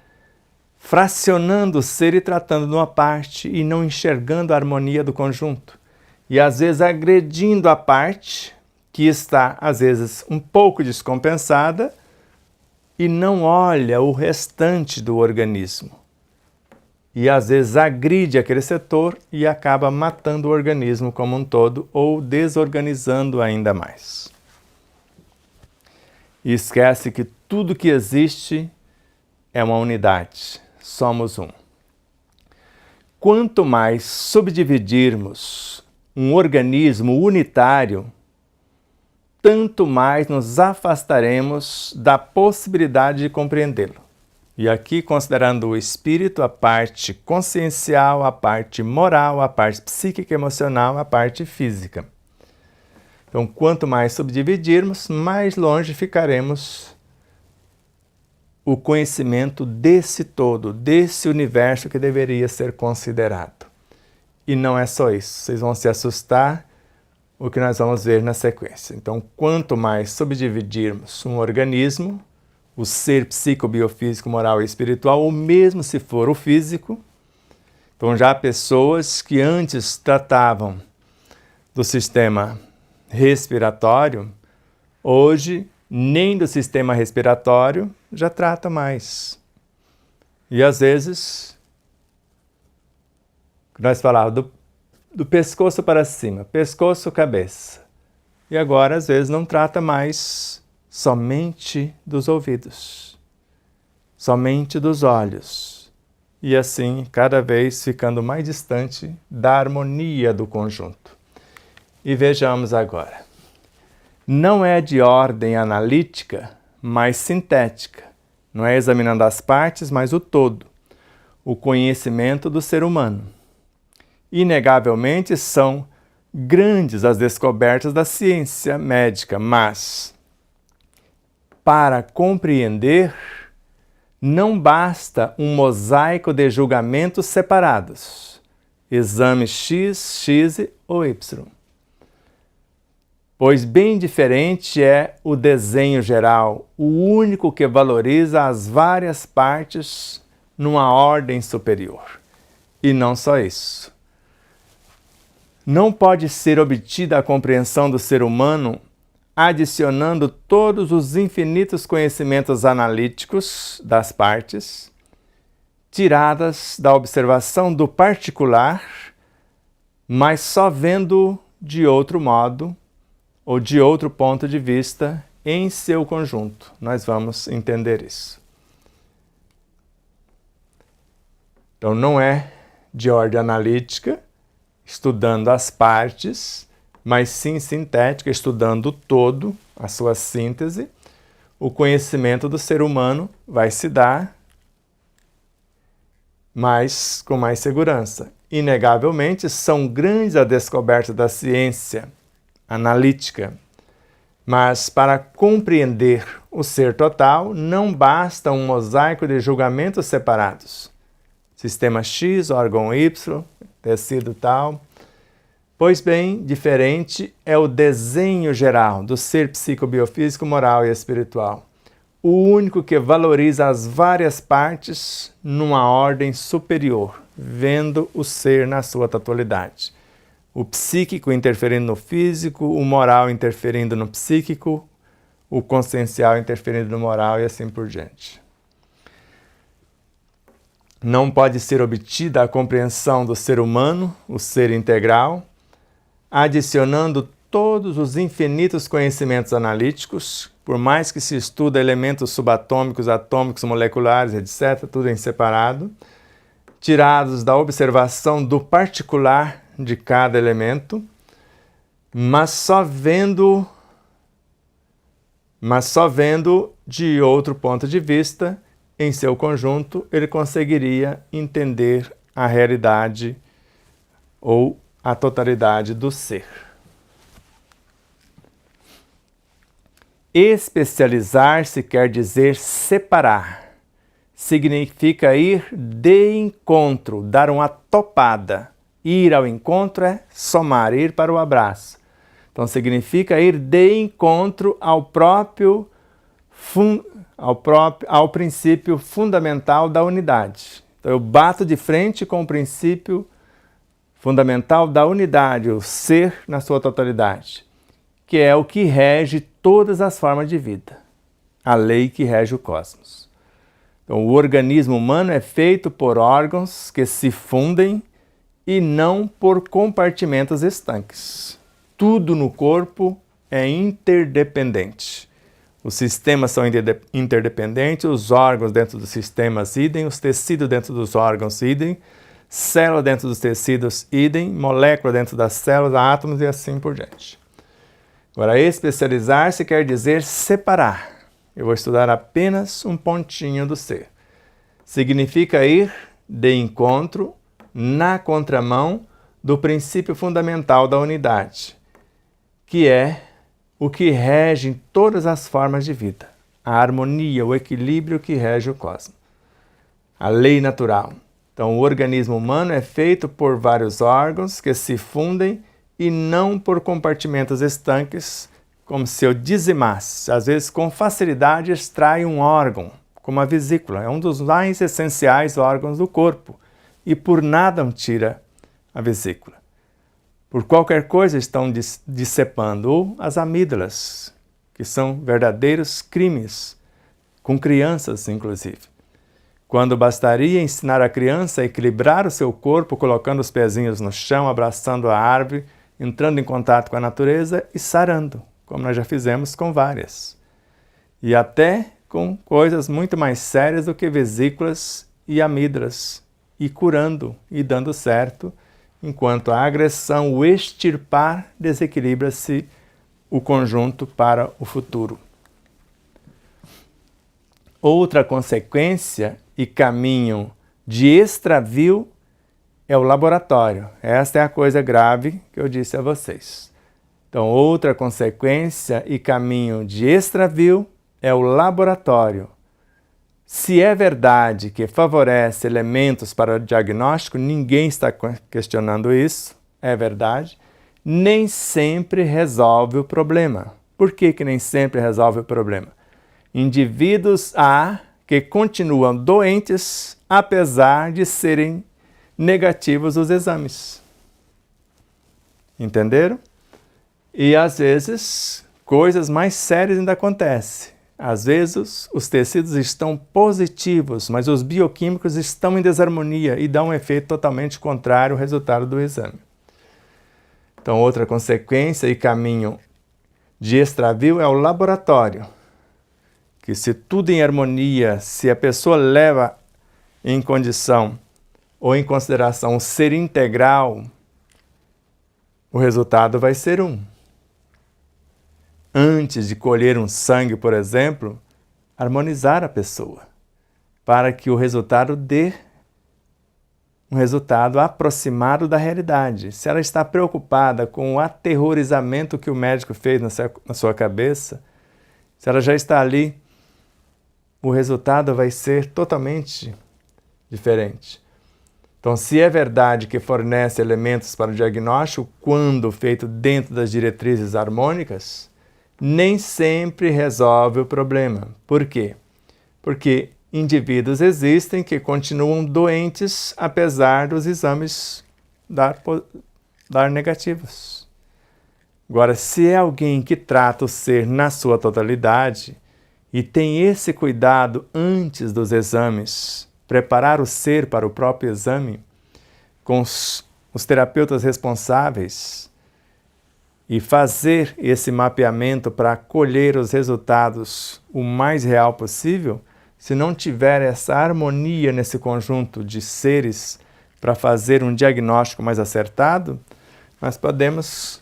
fracionando o ser e tratando de uma parte e não enxergando a harmonia do conjunto. E às vezes agredindo a parte que está, às vezes, um pouco descompensada e não olha o restante do organismo. E às vezes agride aquele setor e acaba matando o organismo como um todo ou desorganizando ainda mais. E esquece que tudo que existe é uma unidade, somos um. Quanto mais subdividirmos um organismo unitário, tanto mais nos afastaremos da possibilidade de compreendê-lo. E aqui, considerando o espírito, a parte consciencial, a parte moral, a parte psíquica e emocional, a parte física. Então, quanto mais subdividirmos, mais longe ficaremos o conhecimento desse todo, desse universo que deveria ser considerado. E não é só isso, vocês vão se assustar o que nós vamos ver na sequência. Então, quanto mais subdividirmos um organismo, o ser psicobiofísico, moral e espiritual, ou mesmo se for o físico, então já há pessoas que antes tratavam do sistema respiratório, hoje nem do sistema respiratório já trata mais. E às vezes, nós falávamos do pescoço para cima, pescoço, cabeça. E agora, às vezes, não trata mais somente dos ouvidos, somente dos olhos. E assim, cada vez ficando mais distante da harmonia do conjunto. E vejamos agora. Não é de ordem analítica, mas sintética. Não é examinando as partes, mas o todo. O conhecimento do ser humano. Inegavelmente são grandes as descobertas da ciência médica, mas para compreender não basta um mosaico de julgamentos separados, exame X, X ou Y. Pois bem diferente é o desenho geral, o único que valoriza as várias partes numa ordem superior. E não só isso. Não pode ser obtida a compreensão do ser humano adicionando todos os infinitos conhecimentos analíticos das partes, tiradas da observação do particular, mas só vendo de outro modo ou de outro ponto de vista em seu conjunto. Nós vamos entender isso. Então não é de ordem analítica, estudando as partes, mas sim sintética, estudando o todo, a sua síntese, o conhecimento do ser humano vai se dar com mais segurança. Inegavelmente, são grandes as descobertas da ciência analítica, mas para compreender o ser total, não basta um mosaico de julgamentos separados. Sistema X, órgão Y, tecido tal. Pois bem, diferente é o desenho geral do ser psicobiofísico, moral e espiritual. O único que valoriza as várias partes numa ordem superior, vendo o ser na sua totalidade. O psíquico interferindo no físico, o moral interferindo no psíquico, o consciencial interferindo no moral e assim por diante. Não pode ser obtida a compreensão do ser humano, o ser integral, adicionando todos os infinitos conhecimentos analíticos, por mais que se estuda elementos subatômicos, atômicos, moleculares, etc., tudo em separado, tirados da observação do particular de cada elemento, mas só vendo de outro ponto de vista, em seu conjunto, ele conseguiria entender a realidade ou a totalidade do ser. Especializar-se quer dizer separar. Significa ir de encontro, dar uma topada. Ir ao encontro é somar, ir para o abraço. Então significa ir de encontro ao princípio fundamental da unidade. Então eu bato de frente com o princípio fundamental da unidade, o ser na sua totalidade, que é o que rege todas as formas de vida, a lei que rege o cosmos. Então o organismo humano é feito por órgãos que se fundem e não por compartimentos estanques. Tudo no corpo é interdependente. Os sistemas são interdependentes, os órgãos dentro dos sistemas idem, os tecidos dentro dos órgãos idem, célula dentro dos tecidos idem, molécula dentro das células, átomos e assim por diante. Agora, especializar-se quer dizer separar. Eu vou estudar apenas um pontinho do ser. Significa ir de encontro na contramão do princípio fundamental da unidade, que é o que rege todas as formas de vida, a harmonia, o equilíbrio que rege o cosmos. A lei natural. Então, o organismo humano é feito por vários órgãos que se fundem e não por compartimentos estanques, como se eu dizimasse. Às vezes, com facilidade, extrai um órgão, como a vesícula. É um dos mais essenciais órgãos do corpo. E por nada tira a vesícula. Por qualquer coisa estão discepando. Ou as amígdalas, que são verdadeiros crimes, com crianças, inclusive. Quando bastaria ensinar a criança a equilibrar o seu corpo, colocando os pezinhos no chão, abraçando a árvore, entrando em contato com a natureza e sarando, como nós já fizemos com várias. E até com coisas muito mais sérias do que vesículas e amígdalas, e curando e dando certo, enquanto a agressão, o extirpar, desequilibra-se o conjunto para o futuro. Outra consequência e caminho de extravio é o laboratório. Esta é a coisa grave que eu disse a vocês. Então, outra consequência e caminho de extravio é o laboratório. Se é verdade que favorece elementos para o diagnóstico, ninguém está questionando isso, é verdade, nem sempre resolve o problema. Por que nem sempre resolve o problema? Indivíduos há que continuam doentes apesar de serem negativos os exames. Entenderam? E às vezes coisas mais sérias ainda acontecem. Às vezes os tecidos estão positivos, mas os bioquímicos estão em desarmonia e dão um efeito totalmente contrário ao resultado do exame. Então, outra consequência e caminho de extravio é o laboratório. Que se tudo em harmonia, se a pessoa leva em condição ou em consideração o ser integral, o resultado vai ser um. Antes de colher um sangue, por exemplo, harmonizar a pessoa, para que o resultado dê um resultado aproximado da realidade. Se ela está preocupada com o aterrorizamento que o médico fez na sua cabeça, se ela já está ali, o resultado vai ser totalmente diferente. Então, se é verdade que fornece elementos para o diagnóstico, quando feito dentro das diretrizes harmônicas, nem sempre resolve o problema. Por quê? Porque indivíduos existem que continuam doentes apesar dos exames dar negativos. Agora, se é alguém que trata o ser na sua totalidade e tem esse cuidado antes dos exames, preparar o ser para o próprio exame, com os terapeutas responsáveis, e fazer esse mapeamento para colher os resultados o mais real possível, se não tiver essa harmonia nesse conjunto de seres para fazer um diagnóstico mais acertado, nós podemos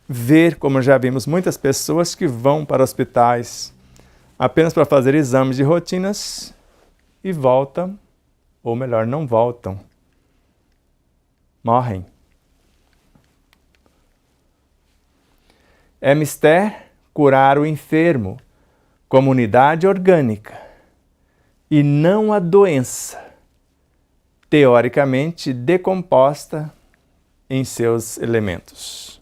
ver, como já vimos, muitas pessoas que vão para hospitais apenas para fazer exames de rotinas e voltam, ou melhor, não voltam, morrem. É mister curar o enfermo como unidade orgânica e não a doença, teoricamente decomposta em seus elementos.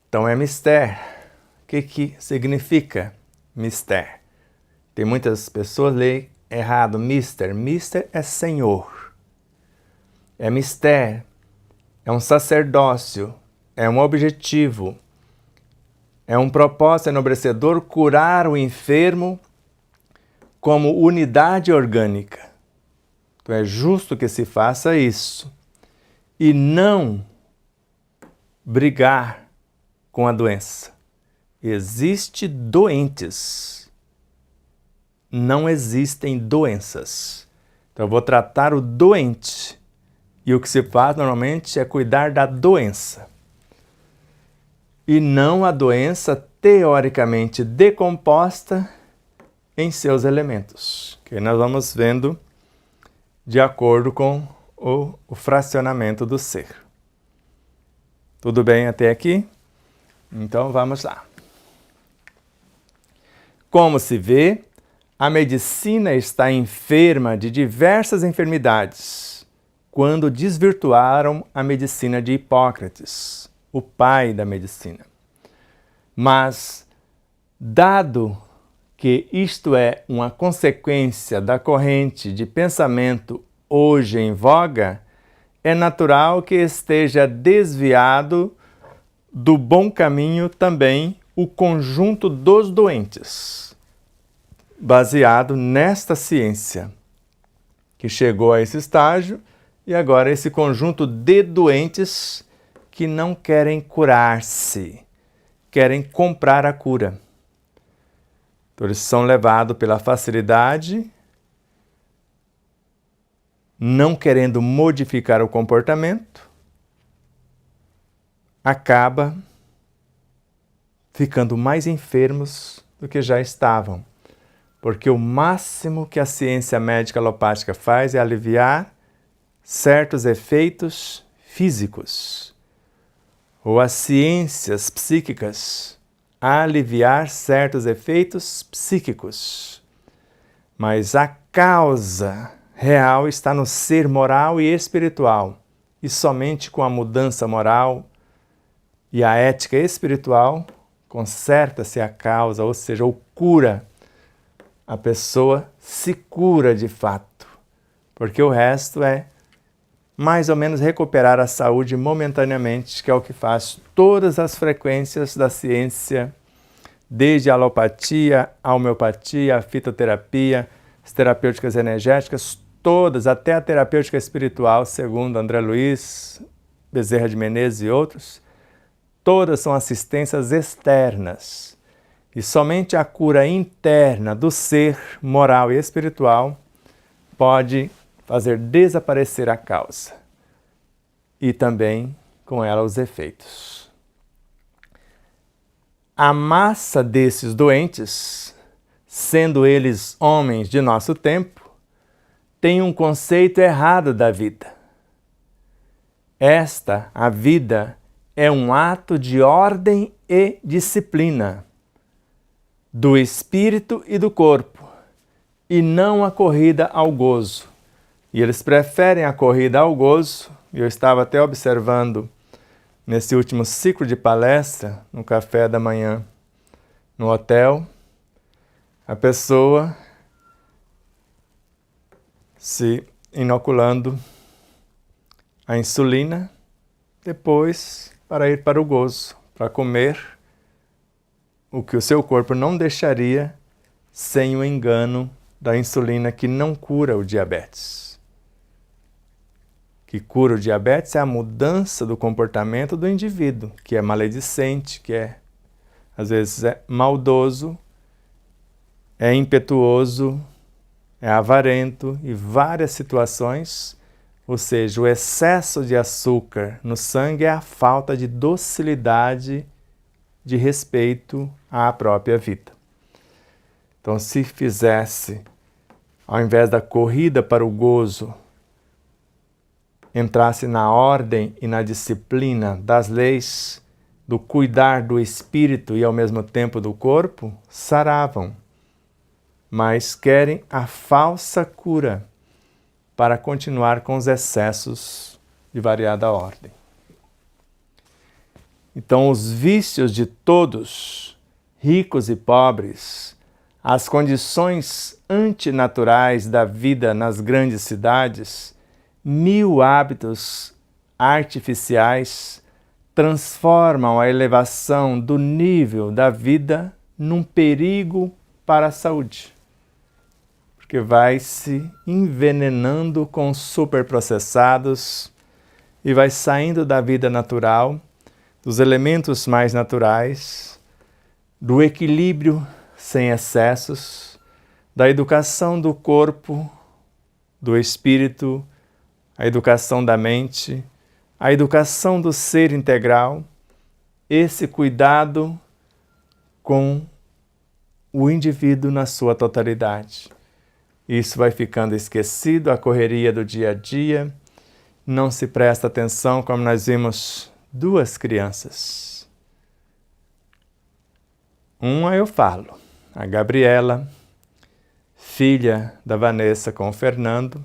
Então é mister. O que significa mister? Tem muitas pessoas que leem errado, mister. Mister é senhor. É mister, é um sacerdócio, é um objetivo, é um propósito enobrecedor curar o enfermo como unidade orgânica. Então é justo que se faça isso e não brigar com a doença. Existem doentes, não existem doenças. Então eu vou tratar o doente e o que se faz normalmente é cuidar da doença e não a doença teoricamente decomposta em seus elementos. Que nós vamos vendo de acordo com o fracionamento do ser. Tudo bem até aqui? Então vamos lá. Como se vê, a medicina está enferma de diversas enfermidades, quando desvirtuaram a medicina de Hipócrates, o pai da medicina. Mas, dado que isto é uma consequência da corrente de pensamento hoje em voga, é natural que esteja desviado do bom caminho também o conjunto dos doentes, baseado nesta ciência, que chegou a esse estágio, e agora esse conjunto de doentes que não querem curar-se, querem comprar a cura. Então, eles são levados pela facilidade, não querendo modificar o comportamento, acaba ficando mais enfermos do que já estavam. Porque o máximo que a ciência médica alopática faz é aliviar certos efeitos físicos, ou as ciências psíquicas aliviar certos efeitos psíquicos. Mas a causa real está no ser moral e espiritual, e somente com a mudança moral e a ética espiritual conserta-se a causa, ou seja, ou cura. A pessoa se cura de fato, porque o resto é mais ou menos recuperar a saúde momentaneamente, que é o que faz todas as frequências da ciência, desde a alopatia, a homeopatia, a fitoterapia, as terapêuticas energéticas, todas, até a terapêutica espiritual, segundo André Luiz, Bezerra de Menezes e outros, todas são assistências externas. E somente a cura interna do ser moral e espiritual pode fazer desaparecer a causa e também com ela os efeitos. A massa desses doentes, sendo eles homens de nosso tempo, tem um conceito errado da vida. A vida, é um ato de ordem e disciplina do espírito e do corpo, e não a corrida ao gozo. E eles preferem a corrida ao gozo, e eu estava até observando nesse último ciclo de palestra, no café da manhã, no hotel, a pessoa se inoculando a insulina, depois para ir para o gozo, para comer o que o seu corpo não deixaria sem o engano da insulina, que não cura o diabetes. Que cura o diabetes é a mudança do comportamento do indivíduo, que é maledicente, que às vezes é maldoso, é impetuoso, é avarento e várias situações. Ou seja, o excesso de açúcar no sangue é a falta de docilidade, de respeito à própria vida. Então, se fizesse, ao invés da corrida para o gozo, entrasse na ordem e na disciplina das leis, do cuidar do espírito e ao mesmo tempo do corpo, saravam. Mas querem a falsa cura para continuar com os excessos de variada ordem. Então, os vícios de todos, ricos e pobres, as condições antinaturais da vida nas grandes cidades, 1000 hábitos artificiais transformam a elevação do nível da vida num perigo para a saúde, porque vai se envenenando com superprocessados e vai saindo da vida natural, dos elementos mais naturais, do equilíbrio sem excessos, da educação do corpo, do espírito, a educação da mente, a educação do ser integral, esse cuidado com o indivíduo na sua totalidade. Isso vai ficando esquecido, a correria do dia a dia, não se presta atenção, como nós vimos duas crianças. Uma eu falo, a Gabriela, filha da Vanessa com o Fernando,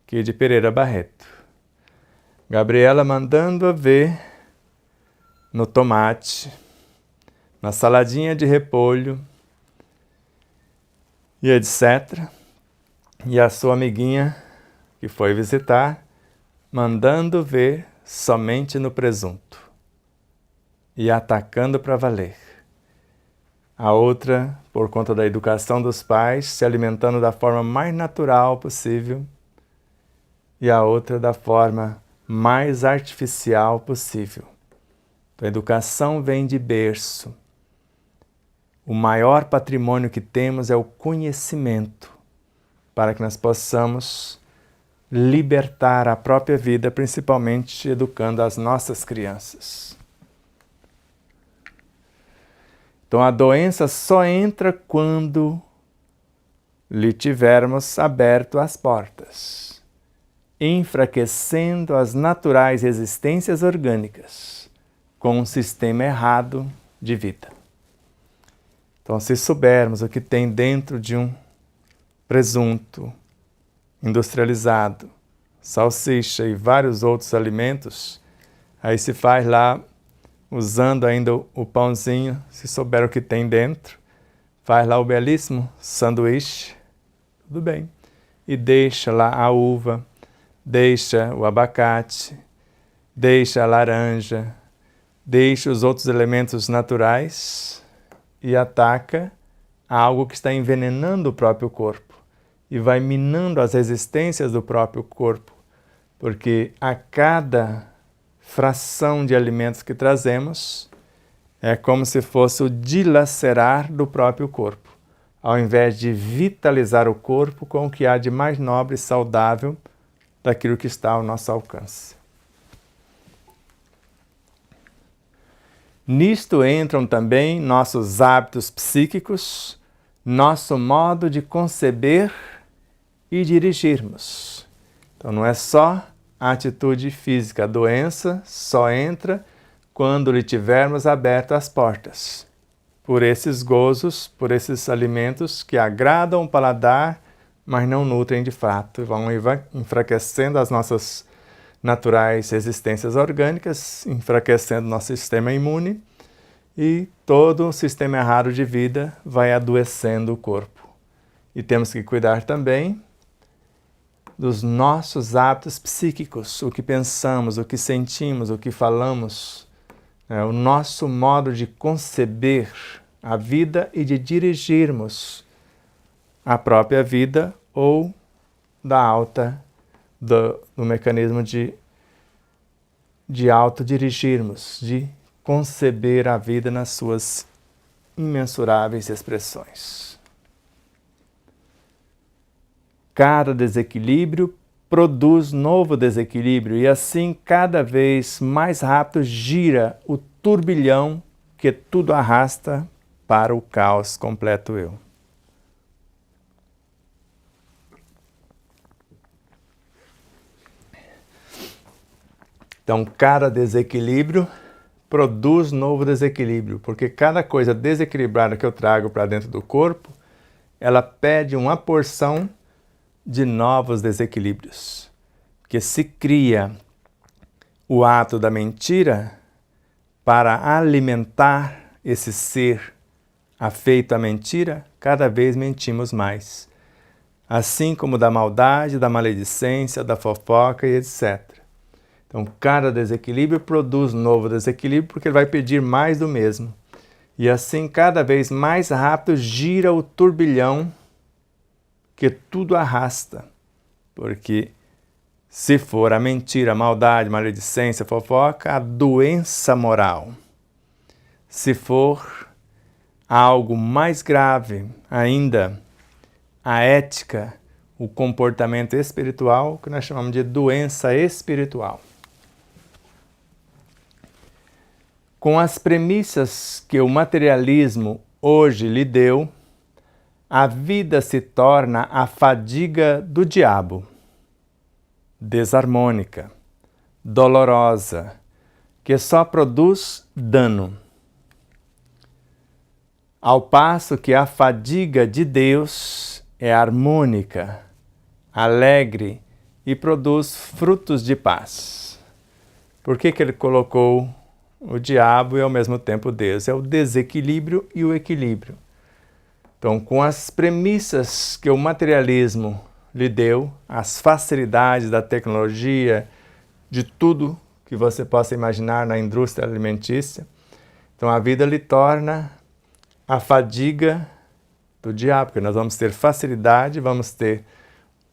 aqui de Pereira Barreto. Gabriela mandando a ver no tomate, na saladinha de repolho e etc. E a sua amiguinha, que foi visitar, mandando ver somente no presunto e atacando para valer. A outra, por conta da educação dos pais, se alimentando da forma mais natural possível e a outra da forma mais artificial possível. Então, a educação vem de berço. O maior patrimônio que temos é o conhecimento, para que nós possamos libertar a própria vida, principalmente educando as nossas crianças. Então a doença só entra quando lhe tivermos aberto as portas, enfraquecendo as naturais resistências orgânicas com um sistema errado de vida. Então, se soubermos o que tem dentro de um presunto industrializado, salsicha e vários outros alimentos, aí se faz lá, usando ainda o pãozinho, se souber o que tem dentro, faz lá o belíssimo sanduíche, tudo bem, e deixa lá a uva, deixa o abacate, deixa a laranja, deixa os outros elementos naturais e ataca algo que está envenenando o próprio corpo e vai minando as resistências do próprio corpo, porque a cada fração de alimentos que trazemos é como se fosse o dilacerar do próprio corpo, ao invés de vitalizar o corpo com o que há de mais nobre e saudável daquilo que está ao nosso alcance. Nisto entram também nossos hábitos psíquicos, nosso modo de conceber e dirigirmos. Então não é só a atitude física, a doença só entra quando lhe tivermos aberto as portas, por esses gozos, por esses alimentos que agradam o paladar, mas não nutrem de fato, vão enfraquecendo as nossas naturais resistências orgânicas, enfraquecendo nosso sistema imune e todo o sistema errado de vida vai adoecendo o corpo. E temos que cuidar também dos nossos hábitos psíquicos, o que pensamos, o que sentimos, o que falamos, o nosso modo de conceber a vida e de dirigirmos a própria vida ou do mecanismo de autodirigirmos, de conceber a vida nas suas imensuráveis expressões. Cada desequilíbrio produz novo desequilíbrio e assim cada vez mais rápido gira o turbilhão que tudo arrasta para o caos completo eu. Então, cada desequilíbrio produz novo desequilíbrio, porque cada coisa desequilibrada que eu trago para dentro do corpo, ela pede uma porção de novos desequilíbrios. Porque se cria o ato da mentira para alimentar esse ser afeito à mentira, cada vez mentimos mais. Assim como da maldade, da maledicência, da fofoca e etc. Então, cada desequilíbrio produz novo desequilíbrio porque ele vai pedir mais do mesmo. E assim, cada vez mais rápido gira o turbilhão que tudo arrasta. Porque se for a mentira, a maldade, a maledicência, a fofoca, a doença moral. Se for algo mais grave ainda, a ética, o comportamento espiritual, que nós chamamos de doença espiritual. Com as premissas que o materialismo hoje lhe deu, a vida se torna a fadiga do diabo, desarmônica, dolorosa, que só produz dano. Ao passo que a fadiga de Deus é harmônica, alegre e produz frutos de paz. Por que ele colocou o diabo e ao mesmo tempo Deus? É o desequilíbrio e o equilíbrio. Então, com as premissas que o materialismo lhe deu, as facilidades da tecnologia, de tudo que você possa imaginar na indústria alimentícia, então a vida lhe torna a fadiga do diabo, porque nós vamos ter facilidade, vamos ter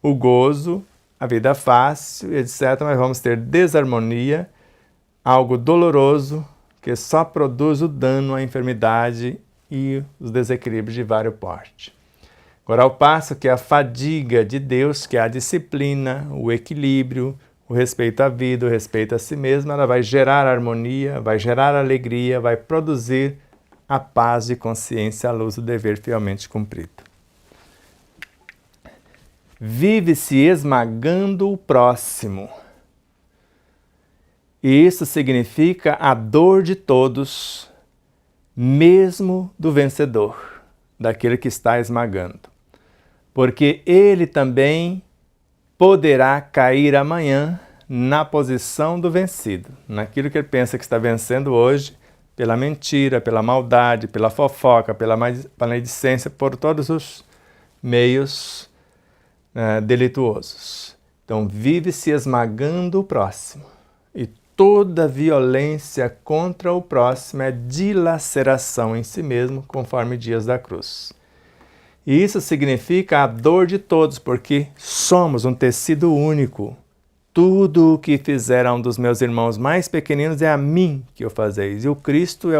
o gozo, a vida fácil, etc., mas vamos ter desarmonia, algo doloroso que só produz o dano, a enfermidade e os desequilíbrios de vários porte. Agora, ao passo que a fadiga de Deus, que é a disciplina, o equilíbrio, o respeito à vida, o respeito a si mesmo, ela vai gerar harmonia, vai gerar alegria, vai produzir a paz de consciência à luz do dever fielmente cumprido. Vive-se esmagando o próximo. E isso significa a dor de todos, mesmo do vencedor, daquele que está esmagando. Porque ele também poderá cair amanhã na posição do vencido, naquilo que ele pensa que está vencendo hoje, pela mentira, pela maldade, pela fofoca, pela maledicência, por todos os meios delituosos. Então, vive-se esmagando o próximo. E toda violência contra o próximo é dilaceração em si mesmo, conforme Dias da Cruz. E isso significa a dor de todos, porque somos um tecido único. Tudo o que fizer a um dos meus irmãos mais pequeninos é a mim que o fazeis. E o Cristo é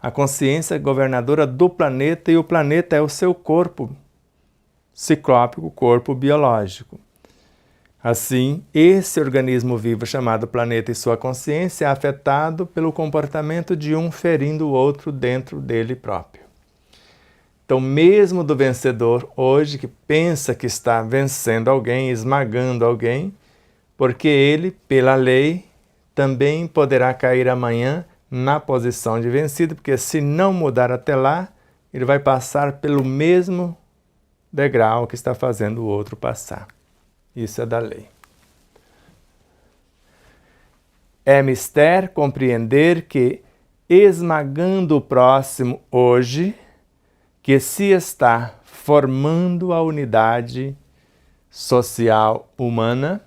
a consciência governadora do planeta, e o planeta é o seu corpo ciclópico, corpo biológico. Assim, esse organismo vivo chamado planeta e sua consciência é afetado pelo comportamento de um ferindo o outro dentro dele próprio. Então, mesmo do vencedor hoje, que pensa que está vencendo alguém, esmagando alguém, porque ele, pela lei, também poderá cair amanhã na posição de vencido, porque se não mudar até lá, ele vai passar pelo mesmo degrau que está fazendo o outro passar. Isso é da lei. É mister compreender que, esmagando o próximo hoje, que se está formando a unidade social humana,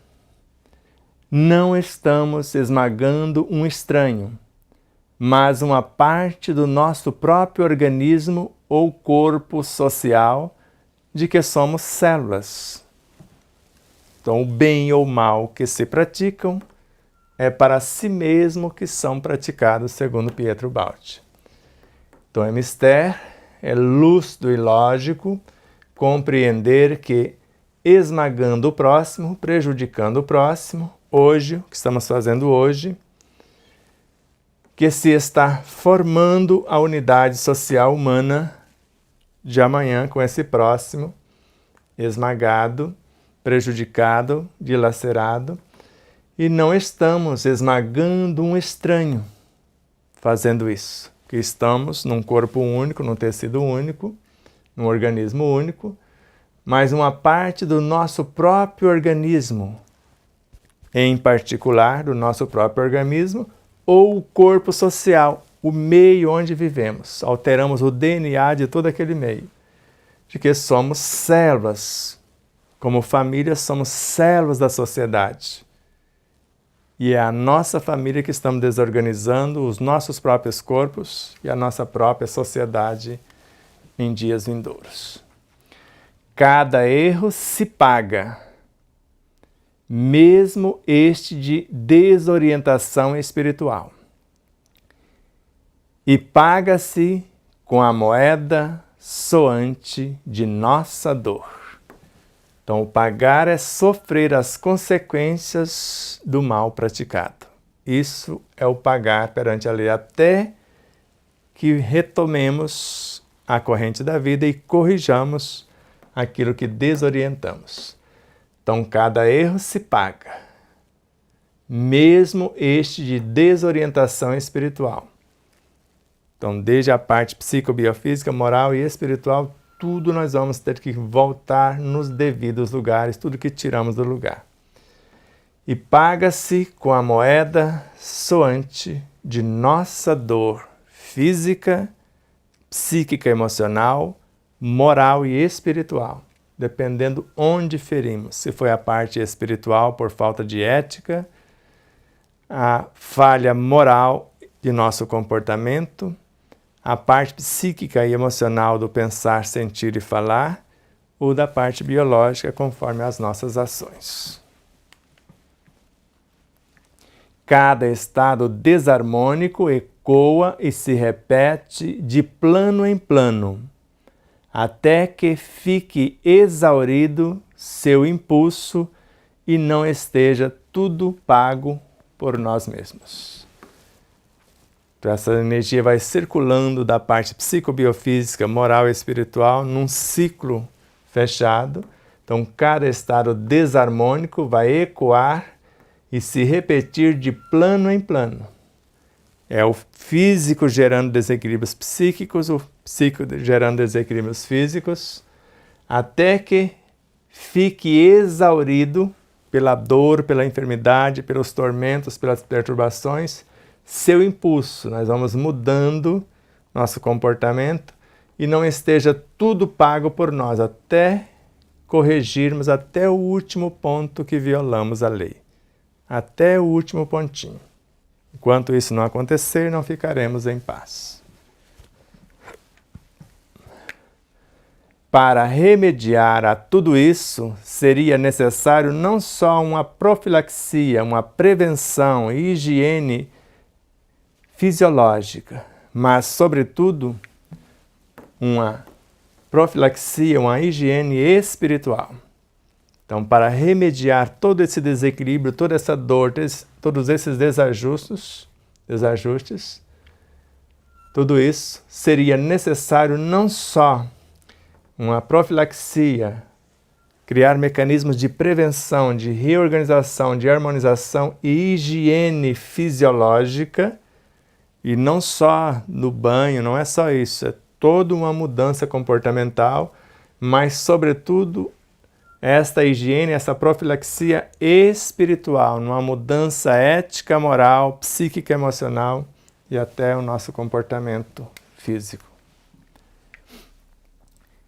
não estamos esmagando um estranho, mas uma parte do nosso próprio organismo ou corpo social de que somos células. Então, o bem ou mal que se praticam é para si mesmo que são praticados, segundo Pietro Baldi. Então, é mister, é lúcido e lógico compreender que, esmagando o próximo, prejudicando o próximo, hoje, o que estamos fazendo hoje, que se está formando a unidade social humana de amanhã com esse próximo esmagado, prejudicado, dilacerado, e não estamos esmagando um estranho fazendo isso, que estamos num corpo único, num tecido único, num organismo único, mas uma parte do nosso próprio organismo, em particular do nosso próprio organismo, ou o corpo social, o meio onde vivemos. Alteramos o DNA de todo aquele meio, de que somos células. Como família, somos células da sociedade. E é a nossa família que estamos desorganizando os nossos próprios corpos e a nossa própria sociedade em dias vindouros. Cada erro se paga, mesmo este de desorientação espiritual. E paga-se com a moeda soante de nossa dor. Então, o pagar é sofrer as consequências do mal praticado. Isso é o pagar perante a lei, até que retomemos a corrente da vida e corrijamos aquilo que desorientamos. Então, cada erro se paga, mesmo este de desorientação espiritual. Então, desde a parte psicobiofísica, moral e espiritual, tudo nós vamos ter que voltar nos devidos lugares, tudo que tiramos do lugar. E paga-se com a moeda soante de nossa dor física, psíquica, emocional, moral e espiritual, dependendo onde ferimos. Se foi a parte espiritual por falta de ética, a falha moral de nosso comportamento, a parte psíquica e emocional do pensar, sentir e falar, ou da parte biológica conforme as nossas ações. Cada estado desarmônico ecoa e se repete de plano em plano, até que fique exaurido seu impulso e não esteja tudo pago por nós mesmos. Então, essa energia vai circulando da parte psicobiofísica, moral e espiritual num ciclo fechado. Então, cada estado desarmônico vai ecoar e se repetir de plano em plano. É o físico gerando desequilíbrios psíquicos, o psíquico gerando desequilíbrios físicos, até que fique exaurido pela dor, pela enfermidade, pelos tormentos, pelas perturbações, seu impulso. Nós vamos mudando nosso comportamento e não esteja tudo pago por nós, até corrigirmos até o último ponto que violamos a lei. Até o último pontinho. Enquanto isso não acontecer, não ficaremos em paz. Para remediar a tudo isso, seria necessário não só uma profilaxia, uma prevenção e higiene fisiológica, mas, sobretudo, uma profilaxia, uma higiene espiritual. Então, para remediar todo esse desequilíbrio, toda essa dor, todos esses desajustes, tudo isso seria necessário não só uma profilaxia, criar mecanismos de prevenção, de reorganização, de harmonização e higiene fisiológica, e não só no banho, não é só isso, é toda uma mudança comportamental, mas, sobretudo, esta higiene, essa profilaxia espiritual, numa mudança ética, moral, psíquica, emocional e até o nosso comportamento físico.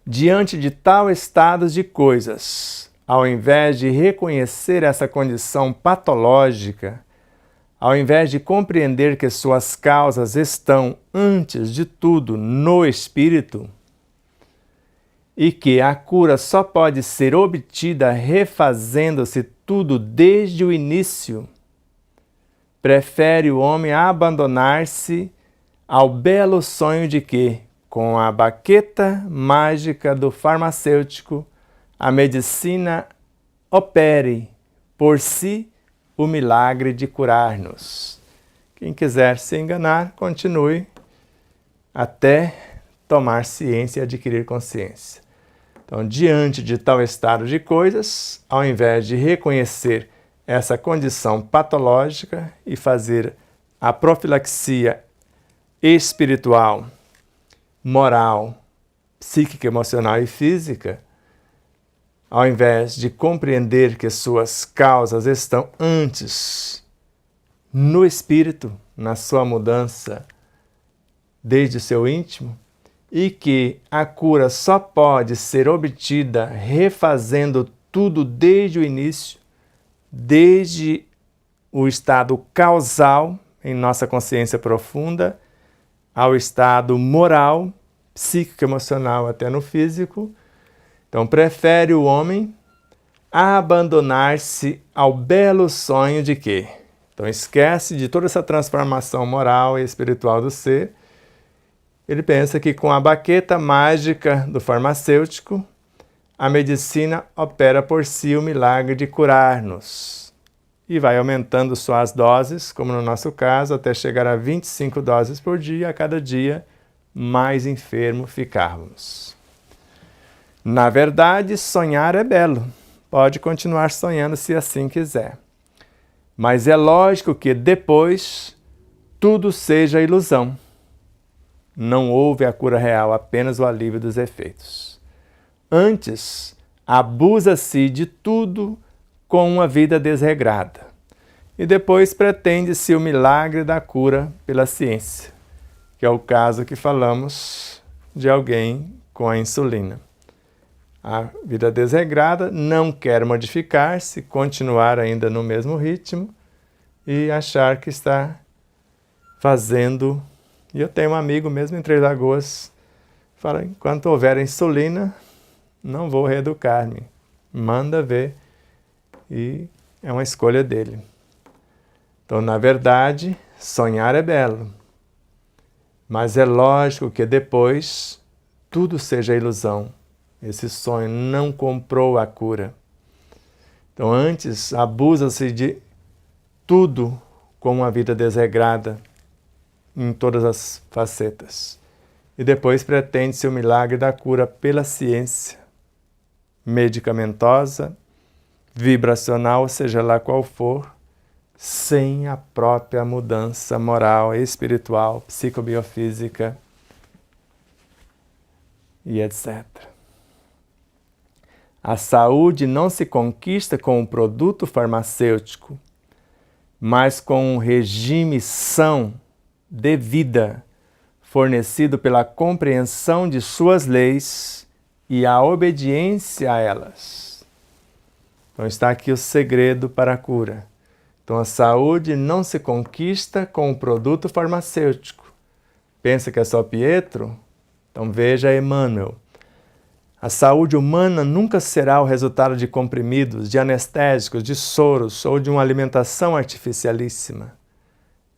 Diante de tal estado de coisas, ao invés de reconhecer essa condição patológica, ao invés de compreender que suas causas estão, antes de tudo, no espírito, e que a cura só pode ser obtida refazendo-se tudo desde o início, prefere o homem abandonar-se ao belo sonho de que, com a baqueta mágica do farmacêutico, a medicina opere por si o milagre de curar-nos. Quem quiser se enganar, continue até tomar ciência e adquirir consciência. Então, diante de tal estado de coisas, ao invés de reconhecer essa condição patológica e fazer a profilaxia espiritual, moral, psíquica, emocional e física, ao invés de compreender que suas causas estão antes no espírito, na sua mudança desde o seu íntimo, e que a cura só pode ser obtida refazendo tudo desde o início, desde o estado causal em nossa consciência profunda, ao estado moral, psíquico, emocional até no físico. Então, prefere o homem abandonar-se ao belo sonho de que? Então, esquece de toda essa transformação moral e espiritual do ser. Ele pensa que com a baqueta mágica do farmacêutico, a medicina opera por si o milagre de curar-nos. E vai aumentando suas doses, como no nosso caso, até chegar a 25 doses por dia, a cada dia mais enfermo ficávamos. Na verdade, sonhar é belo. Pode continuar sonhando se assim quiser. Mas é lógico que depois tudo seja ilusão. Não houve a cura real, apenas o alívio dos efeitos. Antes, abusa-se de tudo com uma vida desregrada. E depois pretende-se o milagre da cura pela ciência, que é o caso que falamos de alguém com a insulina. A vida desregrada não quer modificar-se, continuar ainda no mesmo ritmo e achar que está fazendo. E eu tenho um amigo mesmo em Três Lagoas, fala, enquanto houver insulina, não vou reeducar-me. Manda ver. E é uma escolha dele. Então, na verdade, sonhar é belo. Mas é lógico que depois tudo seja ilusão. Esse sonho não comprou a cura. Então, antes, abusa-se de tudo com uma vida desregrada em todas as facetas. E depois pretende-se o milagre da cura pela ciência medicamentosa, vibracional, seja lá qual for, sem a própria mudança moral, espiritual, psicobiofísica e etc. A saúde não se conquista com um produto farmacêutico, mas com um regime são de vida, fornecido pela compreensão de suas leis e a obediência a elas. Então está aqui o segredo para a cura. Então a saúde não se conquista com um produto farmacêutico. Pensa que é só Pietro? Então veja Emmanuel. A saúde humana nunca será o resultado de comprimidos, de anestésicos, de soros ou de uma alimentação artificialíssima.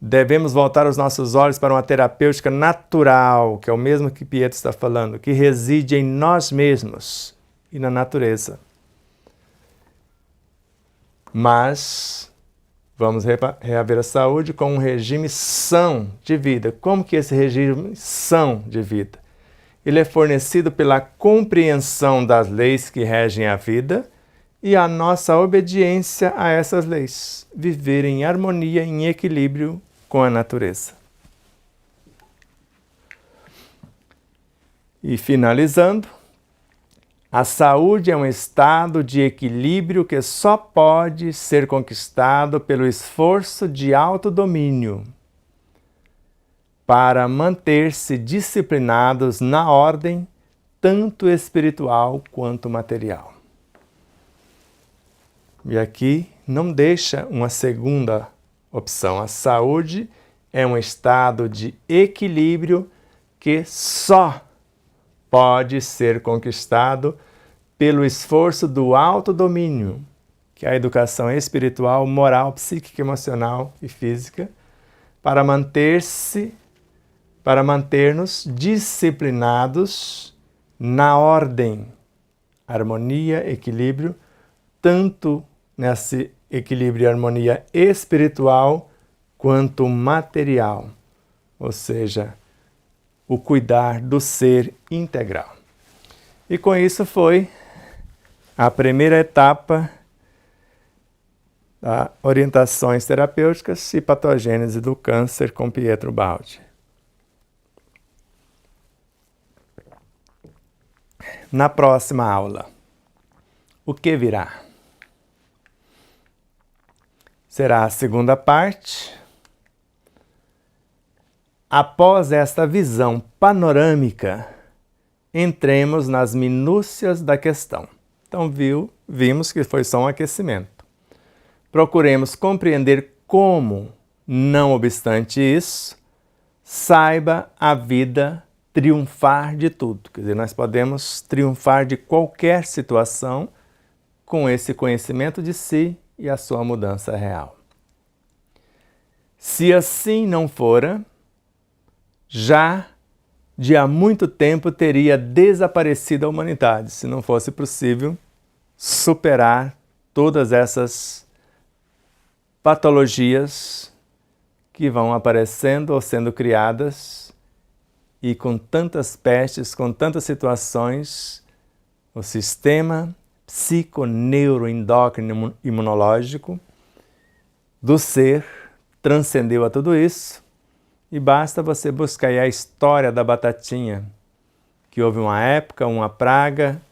Devemos voltar os nossos olhos para uma terapêutica natural, que é o mesmo que Pietro está falando, que reside em nós mesmos e na natureza. Mas vamos reaver a saúde com um regime são de vida. Como que é esse regime são de vida? Ele é fornecido pela compreensão das leis que regem a vida e a nossa obediência a essas leis. Viver em harmonia, em equilíbrio com a natureza. E finalizando, a saúde é um estado de equilíbrio que só pode ser conquistado pelo esforço de autodomínio, para manter-se disciplinados na ordem, tanto espiritual quanto material. E aqui não deixa uma segunda opção. A saúde é um estado de equilíbrio que só pode ser conquistado pelo esforço do autodomínio, que é a educação espiritual, moral, psíquica, emocional e física, para manter-nos disciplinados na ordem, harmonia, equilíbrio, tanto nesse equilíbrio e harmonia espiritual quanto material, ou seja, o cuidar do ser integral. E com isso foi a primeira etapa da Orientações Terapêuticas e Patogênese do Câncer com Pietro Baldi. Na próxima aula, o que virá? Será a segunda parte. Após esta visão panorâmica, entremos nas minúcias da questão. Então, vimos que foi só um aquecimento. Procuremos compreender como, não obstante isso, saiba a vida triunfar de tudo. Quer dizer, nós podemos triunfar de qualquer situação com esse conhecimento de si e a sua mudança real. Se assim não fora, já de há muito tempo teria desaparecido a humanidade, se não fosse possível superar todas essas patologias que vão aparecendo ou sendo criadas e com tantas pestes, com tantas situações, o sistema psiconeuroendócrino imunológico do ser transcendeu a tudo isso, e basta você buscar aí a história da batatinha, que houve uma época, uma praga,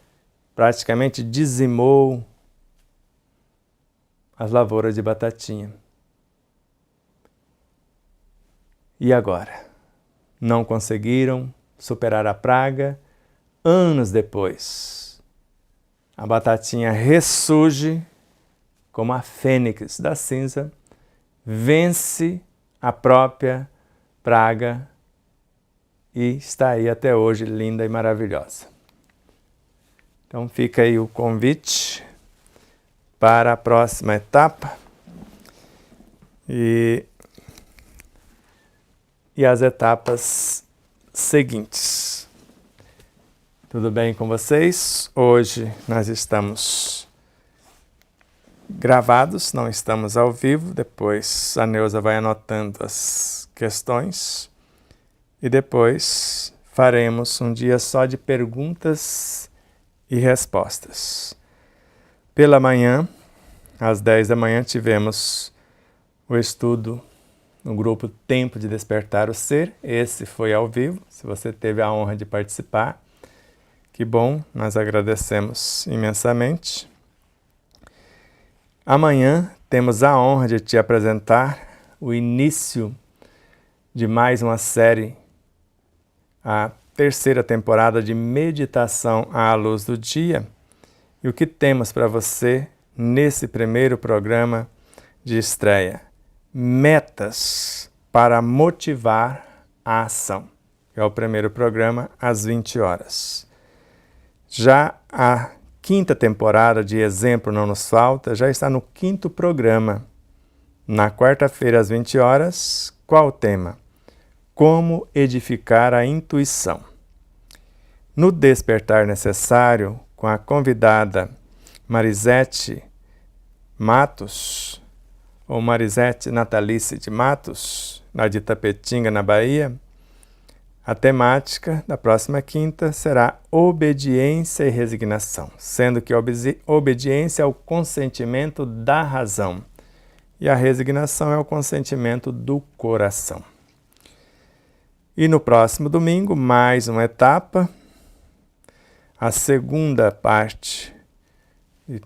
praticamente dizimou as lavouras de batatinha. E agora? Não conseguiram superar a praga. Anos depois, a batatinha ressurge como a fênix da cinza, vence a própria praga e está aí até hoje, linda e maravilhosa. Então fica aí o convite para a próxima etapa e as etapas seguintes. Tudo bem com vocês? Hoje nós estamos gravados, não estamos ao vivo. Depois a Neuza vai anotando as questões e depois faremos um dia só de perguntas e respostas. Pela manhã, às 10 da manhã, tivemos o estudo no grupo Tempo de Despertar o Ser. Esse foi ao vivo, se você teve a honra de participar. Que bom, nós agradecemos imensamente. Amanhã temos a honra de te apresentar o início de mais uma série, a terceira temporada de Meditação à Luz do Dia. E o que temos para você nesse primeiro programa de estreia? Metas para motivar a ação. É o primeiro programa às 20 horas. Já a quinta temporada de Exemplo Não Nos Falta já está no quinto programa. Na quarta-feira às 20 horas, qual o tema? Como edificar a intuição. No Despertar Necessário, com a convidada Marisete Matos, ou Marisete Natalice de Matos, lá de Itapetinga, na Bahia, a temática da próxima quinta será obediência e resignação, sendo que a obediência é o consentimento da razão e a resignação é o consentimento do coração. E no próximo domingo, mais uma etapa, a segunda parte de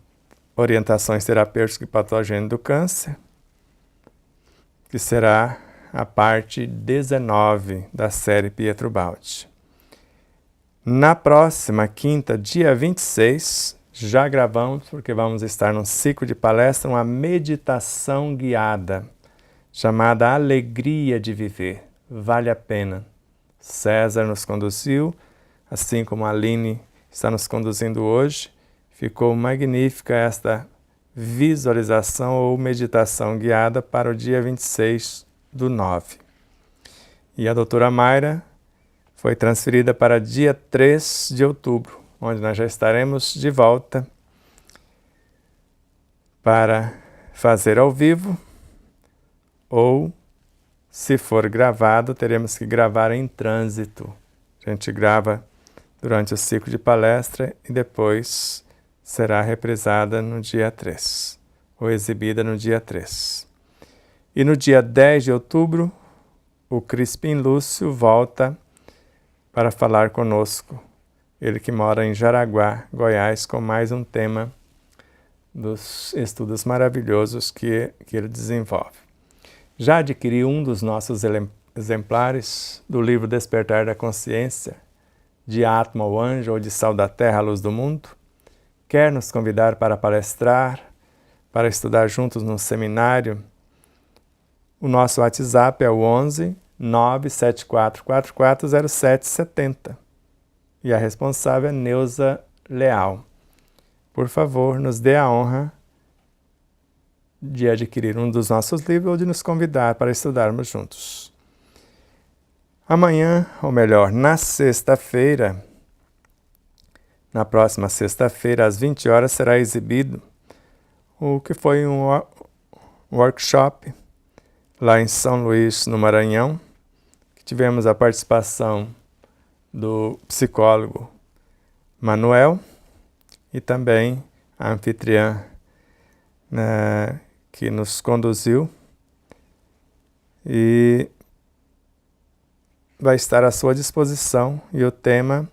orientações terapêuticas e patogênese do câncer, que será a parte 19 da série Pietro Baldi. Na próxima quinta, dia 26, já gravamos, porque vamos estar num ciclo de palestra, uma meditação guiada, chamada Alegria de Viver. Vale a pena. César nos conduziu, assim como a Aline está nos conduzindo hoje. Ficou magnífica esta visualização ou meditação guiada para o dia 26/9. E a doutora Mayra foi transferida para dia 3 de outubro, onde nós já estaremos de volta para fazer ao vivo, ou, se for gravado, teremos que gravar em trânsito. A gente grava durante o ciclo de palestra e depois será reprisada no dia 3, ou exibida no dia 3. E no dia 10 de outubro, o Crispim Lúcio volta para falar conosco. Ele que mora em Jaraguá, Goiás, com mais um tema dos estudos maravilhosos que ele desenvolve. Já adquiri um dos nossos exemplares do livro Despertar da Consciência, de Atma ao Anjo ou de Sal da Terra à Luz do Mundo? Quer nos convidar para palestrar, para estudar juntos num seminário? O nosso WhatsApp é o 11 974440770 e a responsável é Neuza Leal. Por favor, nos dê a honra de adquirir um dos nossos livros ou de nos convidar para estudarmos juntos. Amanhã, ou melhor, na sexta-feira, na próxima sexta-feira, às 20 horas, será exibido o que foi um workshop lá em São Luís, no Maranhão, que tivemos a participação do psicólogo Manuel e também a anfitriã, né, que nos conduziu, e vai estar à sua disposição, e o tema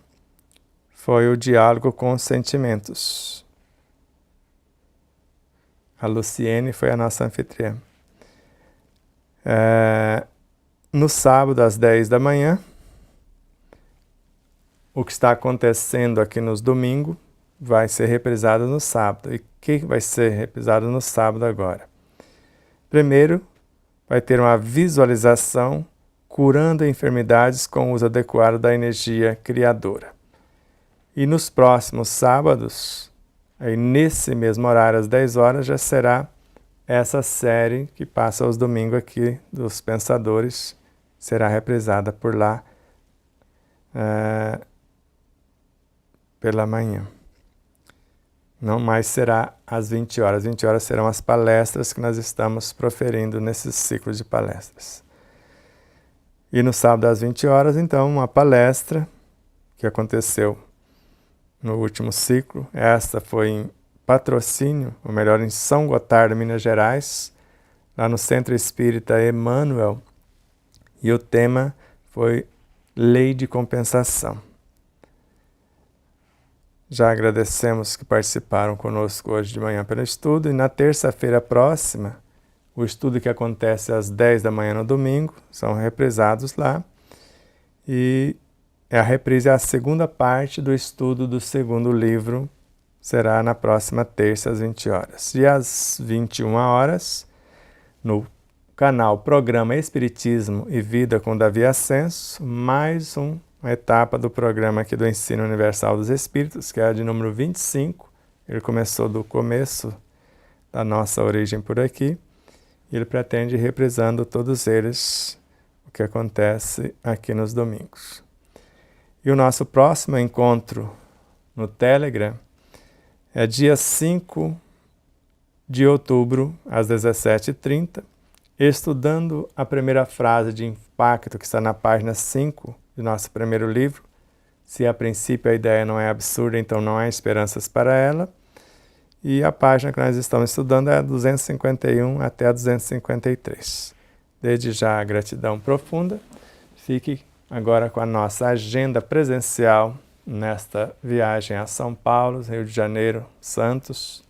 foi o diálogo com os sentimentos. A Luciene foi a nossa anfitriã. No sábado, às 10 da manhã, o que está acontecendo aqui nos domingos vai ser reprisado no sábado. E o que vai ser reprisado no sábado agora? Primeiro, vai ter uma visualização curando enfermidades com o uso adequado da energia criadora. E nos próximos sábados, aí nesse mesmo horário, às 10 horas, já será essa série que passa aos domingos aqui dos Pensadores, será reprisada por lá pela manhã. Não mais será às 20 horas. Às 20 horas serão as palestras que nós estamos proferindo nesse ciclo de palestras. E no sábado às 20 horas, então, uma palestra que aconteceu no último ciclo. Esta foi em Patrocínio, ou melhor, em São Gotardo, Minas Gerais, lá no Centro Espírita Emmanuel. E o tema foi Lei de Compensação. Já agradecemos que participaram conosco hoje de manhã pelo estudo, e na terça-feira próxima, o estudo que acontece às 10 da manhã no domingo, são reprisados lá, e a reprise é a segunda parte do estudo do segundo livro, será na próxima terça às 20 horas. E às 21 horas, no canal Programa Espiritismo e Vida com Davi Ascenso, mais uma etapa do programa aqui do Ensino Universal dos Espíritos, que é a de número 25. Ele começou do começo da nossa origem por aqui, e ele pretende ir reprisando todos eles, o que acontece aqui nos domingos. E o nosso próximo encontro no Telegram é dia 5 de outubro, às 17h30, estudando a primeira frase de impacto que está na página 5 do nosso primeiro livro. Se a princípio a ideia não é absurda, então não há esperanças para ela. E a página que nós estamos estudando é a 251 até a 253. Desde já, gratidão profunda. Fique agora com a nossa agenda presencial nesta viagem a São Paulo, Rio de Janeiro, Santos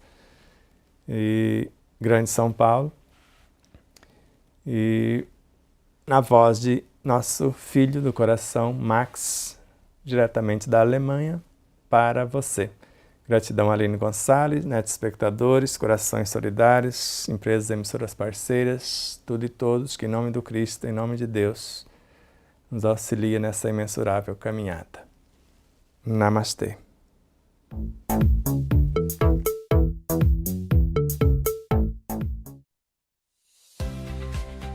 e Grande São Paulo. E na voz de nosso filho do coração, Max, diretamente da Alemanha, para você. Gratidão, Aline Gonçalves, netos espectadores, corações solidários, empresas emissoras parceiras, tudo e todos que em nome do Cristo, em nome de Deus, nos auxilia nessa imensurável caminhada. Namastê.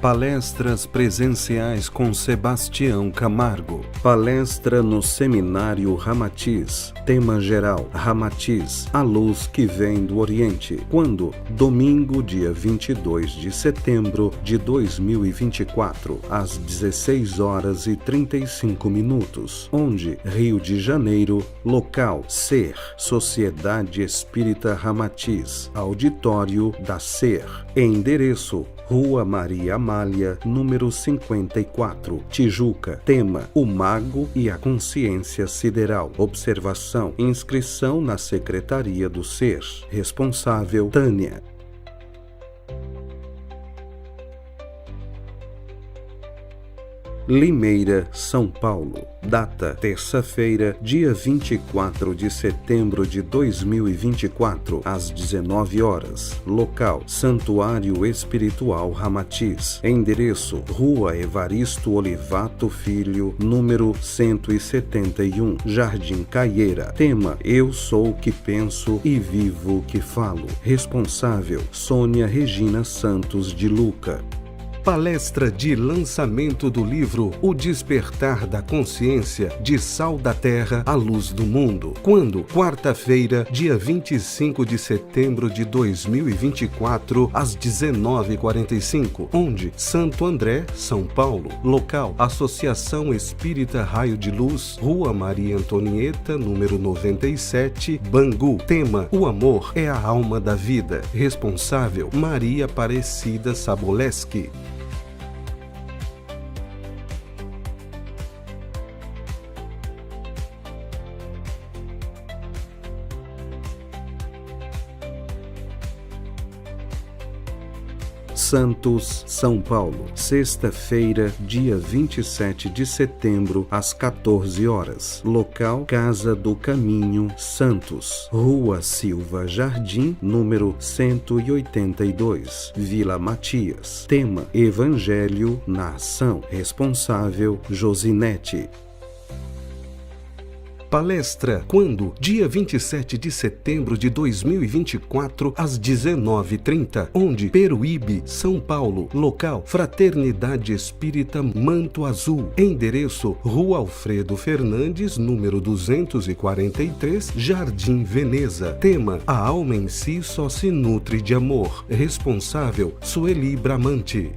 Palestras presenciais com Sebastião Camargo. Palestra no Seminário Ramatiz. Tema geral: Ramatiz, a luz que vem do Oriente. Quando? Domingo, dia 22 de setembro de 2024, às 16h35. Onde? Rio de Janeiro. Local: SER, Sociedade Espírita Ramatiz. Auditório da SER. Endereço: Rua Maria Amália, número 54, Tijuca. Tema: o mago e a consciência sideral. Observação: inscrição na Secretaria do SER. Responsável: Tânia. Limeira, São Paulo. Data: terça-feira, dia 24 de setembro de 2024, às 19 horas. Local: Santuário Espiritual Ramatiz. Endereço: Rua Evaristo Olivato Filho, número 171, Jardim Caieira. Tema: eu sou o que penso e vivo o que falo. Responsável: Sônia Regina Santos de Luca. Palestra de lançamento do livro O Despertar da Consciência, de Sal da Terra à Luz do Mundo. Quando? Quarta-feira, dia 25 de setembro de 2024, às 19h45. Onde? Santo André, São Paulo. Local: Associação Espírita Raio de Luz, Rua Maria Antonieta, número 97, Bangu. Tema: o amor é a alma da vida. Responsável: Maria Aparecida Saboleski. Santos, São Paulo, sexta-feira, dia 27 de setembro, às 14 horas. Local: Casa do Caminho, Santos, Rua Silva Jardim, número 182, Vila Matias. Tema: Evangelho na Ação. Responsável: Josinete. Palestra: quando? Dia 27 de setembro de 2024, às 19h30. Onde? Peruíbe, São Paulo. Local: Fraternidade Espírita Manto Azul. Endereço: Rua Alfredo Fernandes, número 243, Jardim Veneza. Tema: a alma em si só se nutre de amor. Responsável: Sueli Bramante.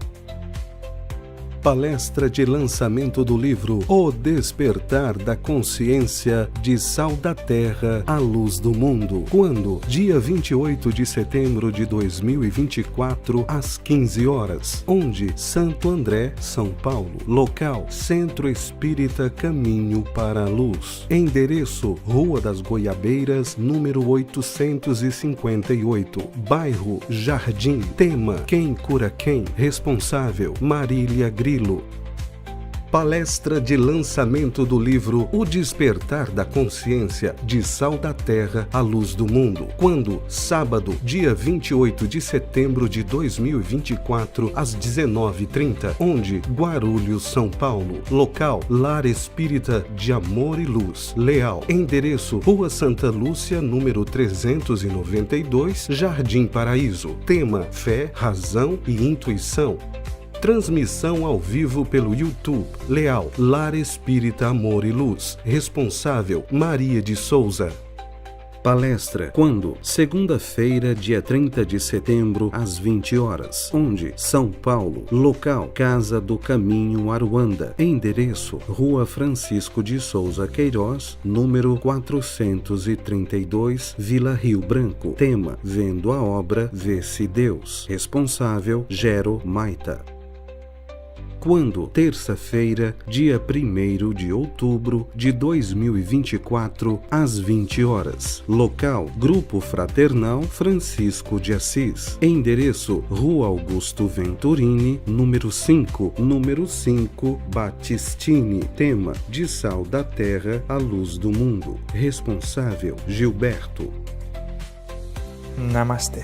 Palestra de lançamento do livro O Despertar da Consciência, de Sal da Terra à Luz do Mundo. Quando? Dia 28 de setembro de 2024, às 15 horas. Onde? Santo André, São Paulo. Local: Centro Espírita Caminho para a Luz. Endereço: Rua das Goiabeiras, número 858, Bairro Jardim. Tema: Quem cura quem? Responsável: Marília Grilo. Palestra de lançamento do livro O Despertar da Consciência, de Sal da Terra à Luz do Mundo. Quando? Sábado, dia 28 de setembro de 2024, às 19h30. Onde? Guarulhos, São Paulo. Local: Lar Espírita de Amor e Luz, Leal. Endereço: Rua Santa Lúcia, número 392, Jardim Paraíso. Tema: Fé, Razão e Intuição. Transmissão ao vivo pelo YouTube. Leal: Lar Espírita Amor e Luz. Responsável: Maria de Souza. Palestra: quando? Segunda-feira, dia 30 de setembro, às 20 horas. Onde? São Paulo. Local: Casa do Caminho, Aruanda. Endereço: Rua Francisco de Souza Queiroz, número 432, Vila Rio Branco. Tema: Vendo a obra, vê-se Deus. Responsável: Gero Maita. Quando? Terça-feira, dia 1º de outubro de 2024, às 20 horas. Local: Grupo Fraternal Francisco de Assis. Endereço: Rua Augusto Venturini, número 5, Batistini. Tema: De Sal da Terra à Luz do Mundo. Responsável: Gilberto. Namastê.